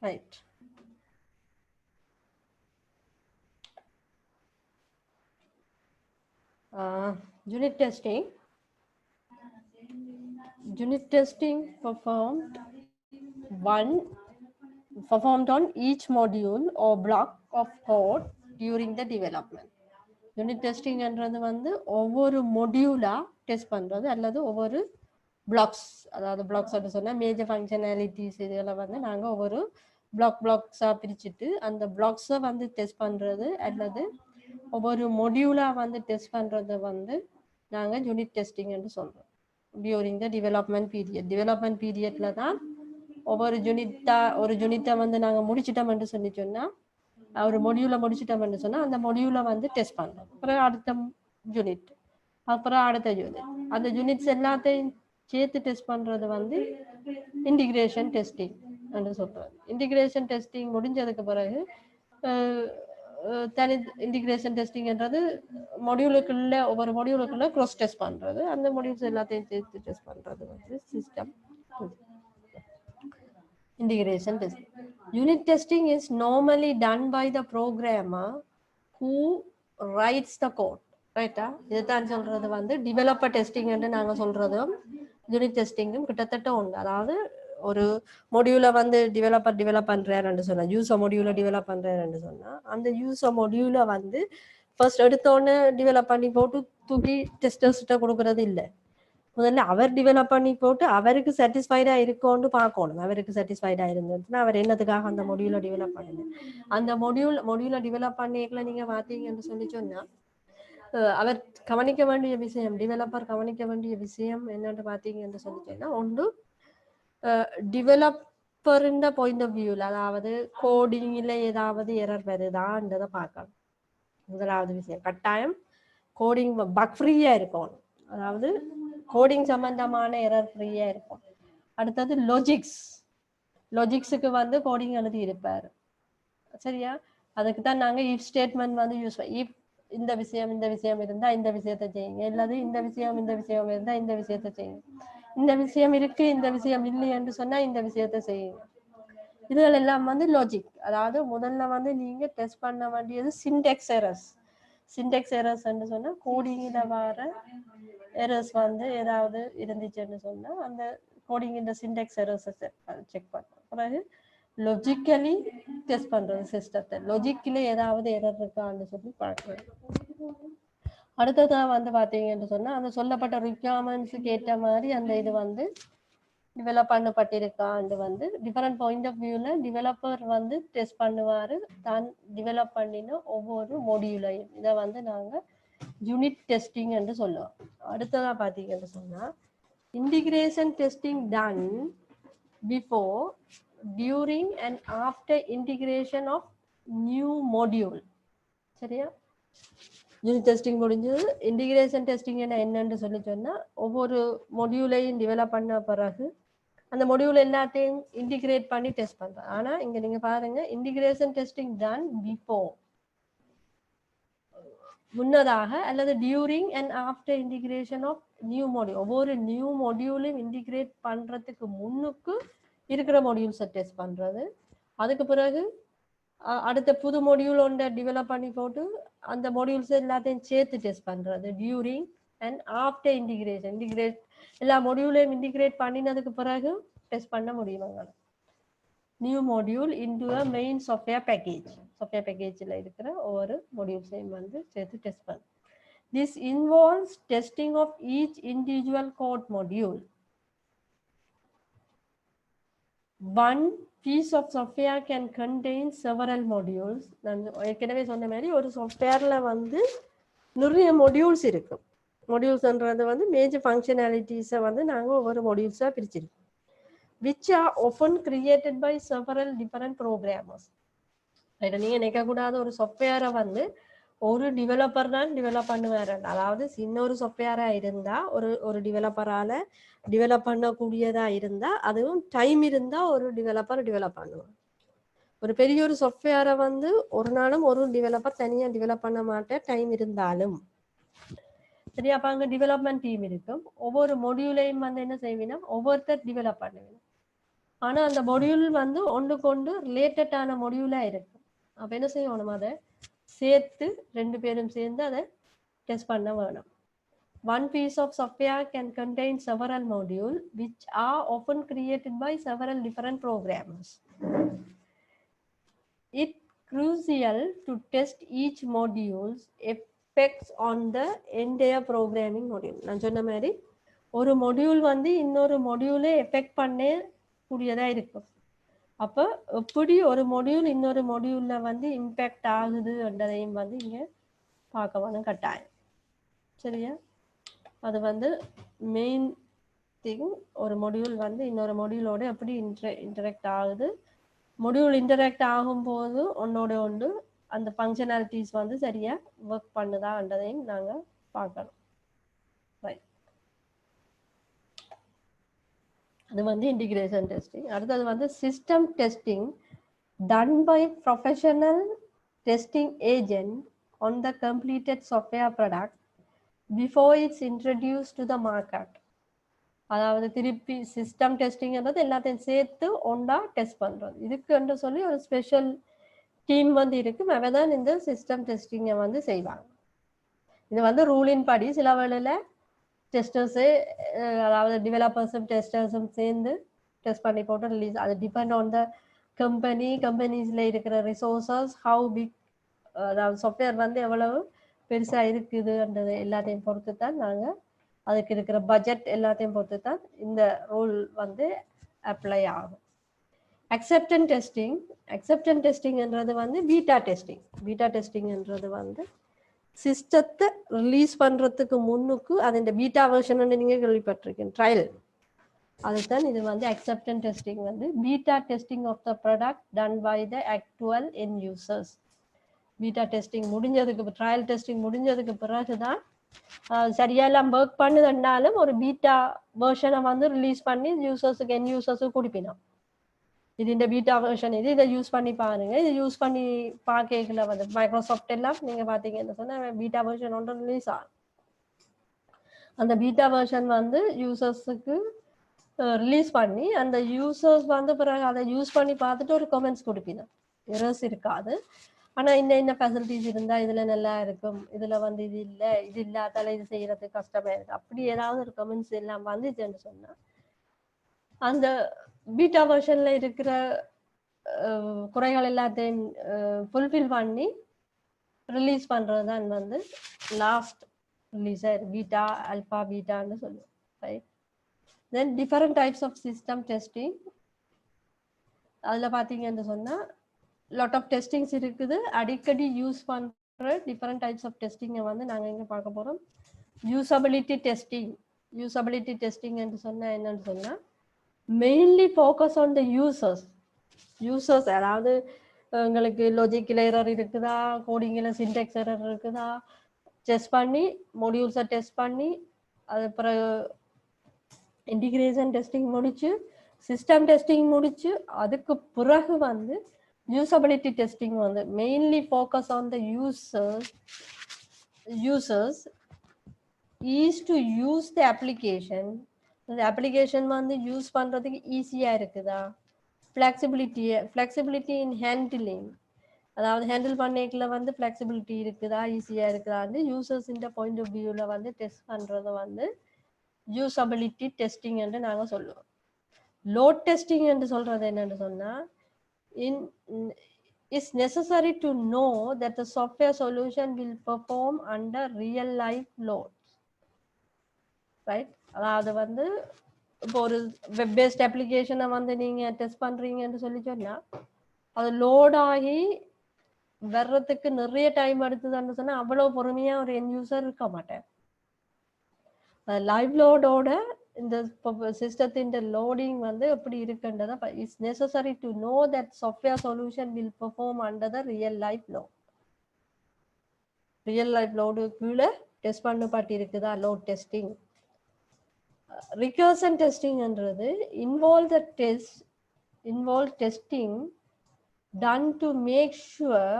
Right. Unit testing. Unit testing performed on each module or block of code during the development. Unit டெஸ்டிங்ன்றது வந்து ஒவ்வொரு மொடியூலா டெஸ்ட் பண்றது அல்லது ஒவ்வொரு பிளாக்ஸ், அதாவது பிளாக்ஸ் அப்படி சொன்னா மேஜர் ஃபங்க்ஷனாலிட்டிஸ் இதெல்லாம் வந்து நாங்க ஒவ்வொரு பிளாக்ஸா பிரிச்சுட்டு அந்த பிளாக்ஸை வந்து டெஸ்ட் பண்றது அல்லது ஒவ்வொரு மொடியூலா வந்து டெஸ்ட் பண்றது வந்து நாங்க யூனிட் டெஸ்டிங்னு சொல்றோம். டியூரிங் த டெவலப்மெண்ட் பீரியட்ல தான் ஒவ்வொரு யூனிட்டை வந்து நாங்க முடிச்சிட்டோம்னு சொல்லி சொன்னா ஒரு மொடியூலை முடிச்சிட்டோம்னு சொன்னா அந்த மொடியூலை வந்து டெஸ்ட் பண்றோம். அப்புறம் அடுத்த யூனிட், அப்புறம் அடுத்த யூனிட், அந்த யூனிட்ஸ் எல்லாத்தையும் சேர்த்து டெஸ்ட் பண்றது வந்து இன்டிகிரேஷன் டெஸ்டிங் என்று சொல்றது. இன்டிகிரேஷன் டெஸ்டிங் முடிஞ்சதுக்கு பிறகு தனி இன்டிகிரேஷன் டெஸ்டிங்ன்றது மொடியூலுக்குள்ள ஒவ்வொரு மொடியூலுக்குள்ள க்ராஸ் டெஸ்ட் பண்றது, அந்த மொடியூல்ஸ் எல்லாத்தையும் சேர்த்து டெஸ்ட் பண்றது வந்து system integration testing. Unit testing is normally done by the programmer who writes the code. Right? இதுதான் சொல்றது வந்து developer testing என்று நாங்க சொல்றதும் யூனிட் டெஸ்டிங்கும் கிட்டத்தட்ட உண்டு. அதாவது ஒரு மொடியூலை வந்து டெவலப் பண்றாருன்னு சொன்னா, யூசர் மொடியூலை டெவலப் பண்றாருன்னு சொன்னா அந்த யூசர் மொடியூலை வந்து ஃபர்ஸ்ட் எடுத்தோன்னு டெவலப் பண்ணி போட்டு தூக்கி டெஸ்டர்ஸ்கிட்ட கொடுக்கறது இல்லை. முதல்ல அவர் டெவலப் பண்ணி போட்டு அவருக்கு சாட்டிஸ்ஃபைடா இருக்கும்னு பார்க்கணும். அவருக்கு சாட்டிஸ்ஃபைடா இருந்துச்சுன்னா அவர் என்னத்துக்காக அந்த மொடியூலை டெவலப் பண்ணல. அந்த மொடியூலை டெவலப் பண்ணிக்கல நீங்க பார்த்தீங்கன்னு சொல்லி சொன்னா அவர் கவனிக்க வேண்டிய விஷயம், டெவலப்பர் கவனிக்க வேண்டிய விஷயம் என்னன்னு பார்த்தீங்கன்னு சொல்லி சொன்னா ஒன்று டெவலப்பரின் பாயிண்ட் ஆஃப் வியூல, அதாவது கோடிங்ல ஏதாவது எரர் வருதான்றதை பார்க்கணும். முதலாவது விஷயம் கட்டாயம் கோடிங் பக் ஃப்ரீயா இருக்கணும், அதாவது கோடிங் சம்பந்தமான எரர் ஃப்ரீயா இருக்கும். அடுத்தது லாஜிக்ஸுக்கு வந்து கோடிங் எழுதி இருப்பாரு, சரியா? அதுக்கு தான் நாங்க இஃப் ஸ்டேட்மெண்ட் வந்து யூஸ் பண்ணி, இஃப் இந்த விஷயம் இருந்தா இந்த விஷயத்தை செய்யுங்க, இல்லாது இந்த விஷயம் இருந்தா இந்த விஷயத்தை செய்யுங்க, இந்த விஷயம் இருக்கு இந்த விஷயம் இல்லை என்று சொன்னா இந்த விஷயத்தை செய்யுங்க. இதுகள் எல்லாம் வந்து லாஜிக். அதாவது முதல்ல வந்து நீங்க டெஸ்ட் பண்ண வேண்டியது சின்டெக்ஸ் எரர்ஸ் என்று சொன்னா கோடிங்ல வர எரர்ஸ் வந்து ஏதாவது இருந்துச்சுன்னு சொன்னா அந்த கோடிங் இந்த சின்டெக்ஸ் எரர்ஸை செக் பண்ணுறோம். பிறகு லொஜிக்கலி டெஸ்ட் பண்றது, சிஸ்டத்தை லொஜிக்கில ஏதாவது எரர் இருக்கான்னு சொல்லி பார்க்குறது. அடுத்ததான் வந்து பார்த்தீங்கன்னு சொன்னா அந்த சொல்லப்பட்ட ரிக்வயர்மெண்ட்ஸுக்கு ஏற்ற மாதிரி அந்த இது வந்து டெவலப் பண்ணப்பட்டிருக்கான்னு வந்து டிஃபரெண்ட் பாயிண்ட் ஆஃப் வியூல டெவலப்பர் வந்து டெஸ்ட் பண்ணுவாரு தான் டெவலப் பண்ணின ஒவ்வொரு மொடியூலையும். இதை வந்து நாங்க யூனிட் டெஸ்டிங் என்று சொல்லுவோம். அடுத்ததா பார்த்தீங்கன்னு சொன்னா integration testing done before, during and after integration of new module. சரியா? யூனிட் டெஸ்டிங் முடிஞ்சது. இன்டிகிரேஷன் டெஸ்டிங் என்னன்னு சொல்லி சொன்னா ஒவ்வொரு மொடியூலையும் டெவலப் பண்ண பிறகு அந்த மொடியூல் எல்லாத்தையும் இன்டிகிரேட் பண்ணி டெஸ்ட் பண்றோம். ஆனா இங்க நீங்க பாருங்க இன்டிகிரேஷன் டெஸ்டிங் டன் பிஃபோர், முன்னதாக, அல்லது during and after integration of new module. ஒவ்வொரு நியூ மாடியூலையும் இன்டிகிரேட் பண்றதுக்கு முன்னுக்கு இருக்கிற மாடியூல்ஸை டெஸ்ட் பண்றது, அதுக்கு பிறகு அடுத்த புது மாடியூல் ஒன்றை டெவலப் பண்ணி போட்டு அந்த மாடியூல்ஸ் எல்லாத்தையும் சேர்த்து டெஸ்ட் பண்றது டியூரிங் அண்ட் ஆஃப்டர் இன்டிகிரேட் எல்லா மாடியூலையும் இன்டிகிரேட் பண்ணினதுக்கு பிறகு டெஸ்ட் பண்ண முடியுமாங்க. New module into a main software பேக்கேஜில் இருக்கிற ஒவ்வொரு மாடியூல்ஸையும் வந்து சேர்த்து டெஸ்ட் பண்ண. This involves testing of each individual code module. One piece of software can contain several modules. நான் ஏற்கனவே சொன்ன மாதிரி ஒரு சாஃப்ட்வேர்ல வந்து நிறைய மாடியூல்ஸ் இருக்கும். மாடியூல்ஸ்ன்றது வந்து மேஜர் ஃபங்க்ஷனாலிட்டிஸை வந்து நாங்கள் ஒவ்வொரு மாடியூல்ஸாக பிரிச்சிருக்கோம். which are often created by several different programmers. Right? நீங்கள் நினைக்கக்கூடாது ஒரு சாஃப்ட்வேரை வந்து ஒரு டெவலப்பர் தான் டெவலப் பண்ணுவார். அதாவது சின்ன ஒரு சாஃப்ட்வேராக இருந்தால் ஒரு டெவலப்பரால் டெவலப் பண்ணக்கூடியதாக இருந்தால், அதுவும் டைம் இருந்தால் ஒரு டெவலப்பர் டெவலப் பண்ணுவார். ஒரு பெரிய ஒரு சாஃப்ட்வேரை வந்து ஒரு நாளும் ஒரு டெவலப்பர் தனியாக டெவலப் பண்ண மாட்டேன், டைம் இருந்தாலும். சரி, அப்போ அங்கே டெவலப்மெண்ட் டீம் இருக்கும். ஒவ்வொரு மொடியூலையும் வந்து என்ன செய்வீங்கன்னா ஒவ்வொருத்தர் டெவலப் பண்ணுவீங்க. ஆனா அந்த மொடியூல் வந்து ஒன்றுக்கு ஒன்று ரிலேட்டடான மொடியூலா இருக்கு. அப்ப என்ன செய்யணும், அதை சேர்த்து 2 பேரும் சேர்ந்து அதை டெஸ்ட் பண்ண வேணும். One piece of software can contain several modules which are often created by several different programmers. It's crucial to test each module's effects on the entire programming module. நான் சொன்ன மாதிரி ஒரு மொடியூல் வந்து இன்னொரு மொடியூலை எஃபெக்ட் பண்ண கூடியதா இருக்கும். அப்போ எப்படி ஒரு மொடியூல் இன்னொரு மொடியூல்ல வந்து இம்பேக்ட் ஆகுதுன்றதையும் வந்து இங்க பார்க்க வேணும் கட்டாயம். சரியா? அது வந்து மெயின் திங். ஒரு மொடியூல் வந்து இன்னொரு மொடியூலோட எப்படி இன்டராக்ட் ஆகுது, மொடியூல் இன்டராக்ட் ஆகும்போது ஒன்னோட ஒன்று அந்த ஃபங்க்ஷனாலிட்டிஸ் வந்து சரியா ஒர்க் பண்ணுதான்றதையும் நாங்க பார்க்கணும். ரைட், அது வந்து இன்டிகிரேஷன் டெஸ்டிங். அடுத்தது வந்து system testing done by professional testing agent on the completed software product before it's introduced to the market. அதாவது திருப்பி சிஸ்டம் டெஸ்டிங்ன்றது எல்லாத்தையும் சேர்த்து ஒன்றா டெஸ்ட் பண்றது. இதுக்கு சொல்லி ஒரு ஸ்பெஷல் டீம் வந்து இருக்கு, அவதான் இந்த சிஸ்டம் டெஸ்டிங்கை வந்து செய்வாங்க. இது வந்து ரூலின் படி சில வேளையில டெஸ்டர்ஸே, அதாவது டெவலப்பர்ஸும் டெஸ்டர்ஸும் சேர்ந்து டெஸ்ட் பண்ணி போட்டு ரிலீஸ். அது டிபெண்ட் ஆன் த கம்பெனிஸ்ல இருக்கிற ரிசோர்சஸ், ஹவு பிக், அதாவது சாஃப்ட்வேர் வந்து எவ்வளவு பெருசா இருக்குதுன்றது எல்லாத்தையும் பொறுத்து தான் நாங்கள் அதுக்கு இருக்கிற பட்ஜெட் எல்லாத்தையும் பொறுத்து தான் இந்த ரூல் வந்து அப்ளை ஆகும். அக்செப்டன்ஸ் டெஸ்டிங்ன்றது வந்து பீட்டா டெஸ்டிங்ன்றது வந்து சிஸ்டத்தை ரிலீஸ் பண்றதுக்கு முன்னுக்கு அது இந்த பீட்டா வெர்ஷன் நீங்க கேள்விப்பட்டிருக்கீங்க, ட்ரையல். அதுதான் இது வந்து அக்செப்டன்ஸ் டெஸ்டிங் வந்து beta testing of the product done by the actual end users. Beta testing முடிஞ்சதுக்கு, ட்ரையல் டெஸ்டிங் முடிஞ்சதுக்கு பிறகுதான் சரியாலாம் ஒர்க் பண்ணுதுன்னாலும் ஒரு பீட்டா வெர்ஷனை வந்து ரிலீஸ் பண்ணி யூசர்ஸுக்கு, என் யூசர்ஸுக்கு கொடுப்பினோம். இது இந்த பீட்டா வெர்ஷன், இதை யூஸ் பண்ணி பாருங்க. இது யூஸ் பண்ணி பார்க்கல வந்து மைக்ரோசாஃப்ட் எல்லாம் நீங்க பாத்தீங்கன்னு சொன்னா பீட்டா வெர்ஷன் ஒன்று ரிலீஸ் ஆகும். அந்த பீட்டா வெர்ஷன் வந்து யூசர்ஸுக்கு ரிலீஸ் பண்ணி அந்த யூசர்ஸ் வந்து பிறகு அதை யூஸ் பண்ணி பார்த்துட்டு ஒரு கமெண்ட்ஸ் கொடுப்பினோம். எரர்ஸ் இருக்காது, ஆனா இந்த ஃபெசிலிட்டிஸ் இருந்தா இதுல நல்லா இருக்கும், இதுல வந்து இது இல்லை, இது இல்லாதால இது செய்யறதுக்கு கஷ்டமா இருக்கு, அப்படி ஏதாவது ஒரு கமெண்ட்ஸ் எல்லாம் வந்துச்சுன்னு சொன்னா அந்த பீட்டா வெர்ஷன்ல இருக்கிற குறைகள் எல்லாத்தையும் ஃபுல்ஃபில் பண்ணி ரிலீஸ் பண்றதுதான் வந்து லாஸ்ட் ரிலீஸ் பீட்டா, அல்பா, பீட்டான்னு சொல்லுவோம். Right, then different types of system testing. அதுல பாத்தீங்கன்னு சொன்னா லாட் ஆஃப் டெஸ்டிங்ஸ் இருக்குது. அடிக்கடி யூஸ் பண்ற டிஃபரெண்ட் டைப்ஸ் ஆஃப் டெஸ்டிங்கை வந்து நாங்க இங்க பார்க்க போறோம். யூசபிலிட்டி டெஸ்டிங் என்று சொன்னா என்னன்னு சொன்னா mainly focus on the users. அதாவது உங்களுக்கு லாஜிக்கல் எரர் இருக்குதா, கோடிங்ல சின்டெக்ஸ் எரர் இருக்குதா, டெஸ்ட் பண்ணி மொடியூல்ஸை டெஸ்ட் பண்ணி அது பிறகு இன்டிகிரேஷன் டெஸ்டிங் முடிச்சு சிஸ்டம் டெஸ்டிங் முடிச்சு அதுக்கு பிறகு வந்து usability testing வந்து mainly focus on the users is to use the application. the application வந்து யூஸ் பண்றதுக்கு ஈஸியா இருக்குதா, flexibility in handling, அதாவது ஹேண்டில் பண்ணிக்கல வந்து flexibility இருக்குதா, ஈஸியா இருக்குதான்னு யூசர்ஸ் இந்த பாயிண்ட் ஆஃப் வியூல வந்து டெஸ்ட் பண்றது வந்து யூசபிலிட்டி டெஸ்டிங் என்று நாங்க சொல்லுவோம். லோட் டெஸ்டிங் என்று சொல்றது என்னன்னு சொன்னா it's necessary to know that the software solution will perform under real life loads. Right, அதாவது வந்து இப்போ ஒரு வெப் பேஸ்ட் அப்ளிகேஷனை வந்து நீங்க டெஸ்ட் பண்றீங்கன்னு சொல்லி சொன்னா அது லோட் ஆகி வர்றதுக்கு நிறைய டைம் எடுத்ததுன்னு சொன்னா அவ்வளவு பொறுமையா ஒரு என் யூசர் இருக்க மாட்டேன். லைவ் லோடோட இந்த சிஸ்டத்தின் லோடிங் வந்து எப்படி இருக்குன்றத it's necessary to know that software solution will perform under the real life load கீழே டெஸ்ட் பண்ணப்பட்டு இருக்குதா லோட் டெஸ்டிங். ரிகர்ஷன் டெஸ்டிங்ன்றது involve testing done to make sure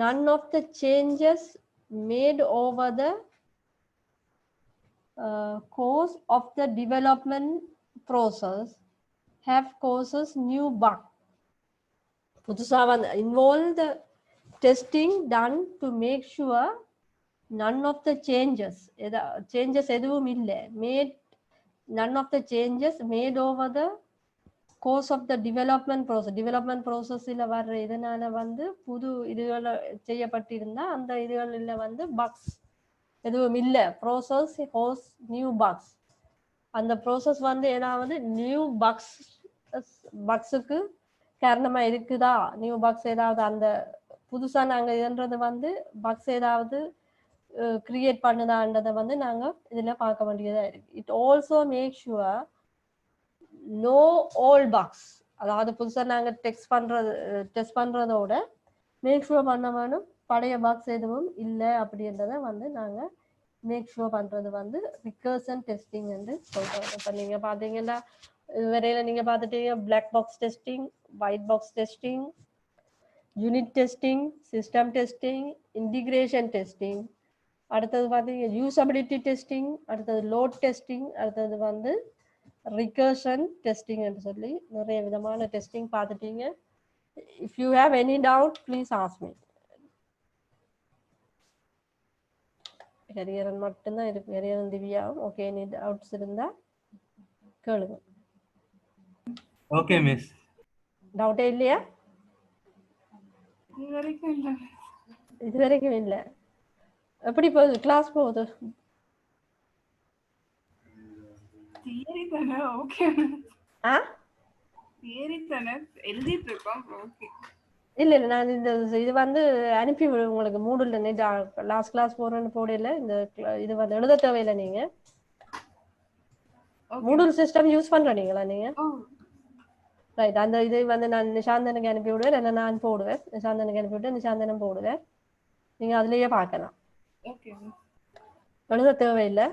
none of the changes made over the course of the development process have causes new bug. புதுசா வந்து involve the testing done to make sure none of the changes எதுவும் இல்லை made none of the changes made over the course of the development process இல்ல வர்ற இதனால வந்து புது இதுகள் செய்யப்பட்டிருந்தா அந்த இதுகளில் வந்து bugs எதுவும் இல்லை process host new bugs அந்த ப்ராசஸ் வந்து ஏதாவது நியூ பக்ஸுக்கு காரணமா இருக்குதா நியூ பக்ஸ் ஏதாவது அந்த புதுசா நாங்க இதுன்றது வந்து பக்ஸ் ஏதாவது கிரியேட் பண்ணுதான்றதை வந்து நாங்க இதுல பார்க்க வேண்டியதா இருக்கு it also make sure no all bugs அதாவது புதுசா நாங்க டெஸ்ட் பண்றதோட மேக் ஷுவர் பண்ண வேணும் பழைய பக்ஸ் எதுவும் இல்லை அப்படின்றத வந்து நாங்க மேக் ஷுவர் பண்றது வந்து ரிகர்ஷன் டெஸ்டிங் வந்து சொல்றோம் இப்போ நீங்க பாத்தீங்கன்னா வரையில நீங்க பார்த்துட்டீங்க black box testing white box testing unit testing system testing integration testing அடுத்தது பார்த்தீங்க யூசபிலிட்டி டெஸ்டிங் அடுத்தது லோட் டெஸ்டிங் அடுத்தது வந்து ரிகர்ஷன் டெஸ்டிங் என்று சொல்லி நிறைய விதமான டெஸ்டிங் பார்த்துட்டீங்க if you have any doubt please ask me Hariharan மட்டும்தான் இருக்கு ஹரியரன் திவ்யாவும் ஓகே எனி டவுட்ஸ் இருந்தா கேளுங்க ஓகே மிஸ் டவுட்டே இல்லையா இது வரைக்கும் இல்லை இது வரைக்கும் இல்லை எப்படி போகுது கிளாஸ் போகுது தியரி தானே ஓகே ஆ தியரி தானே எழுதிட்டு இருக்கோம் ஓகே இல்லை இல்லை நான் இந்த இது வந்து அனுப்பி உங்களுக்கு மூடில் லாஸ்ட் கிளாஸ் போகிறேன்னு போடல இந்த இது வந்து எழுத தேவையில்லை நீங்க மூடல் சிஸ்டம் யூஸ் பண்றீங்களா நீங்க ரைட் அந்த இதை வந்து நான் நிஷாந்தனுக்கு அனுப்பி விடுவேன் இல்லை நான் போடுவேன் நிஷாந்தனுக்கு அனுப்பி விட்டு நிஷாந்தனும் போடுவேன் நீங்க அதுலயே பார்க்கலாம் ஓகே எழுத தேவையில்லை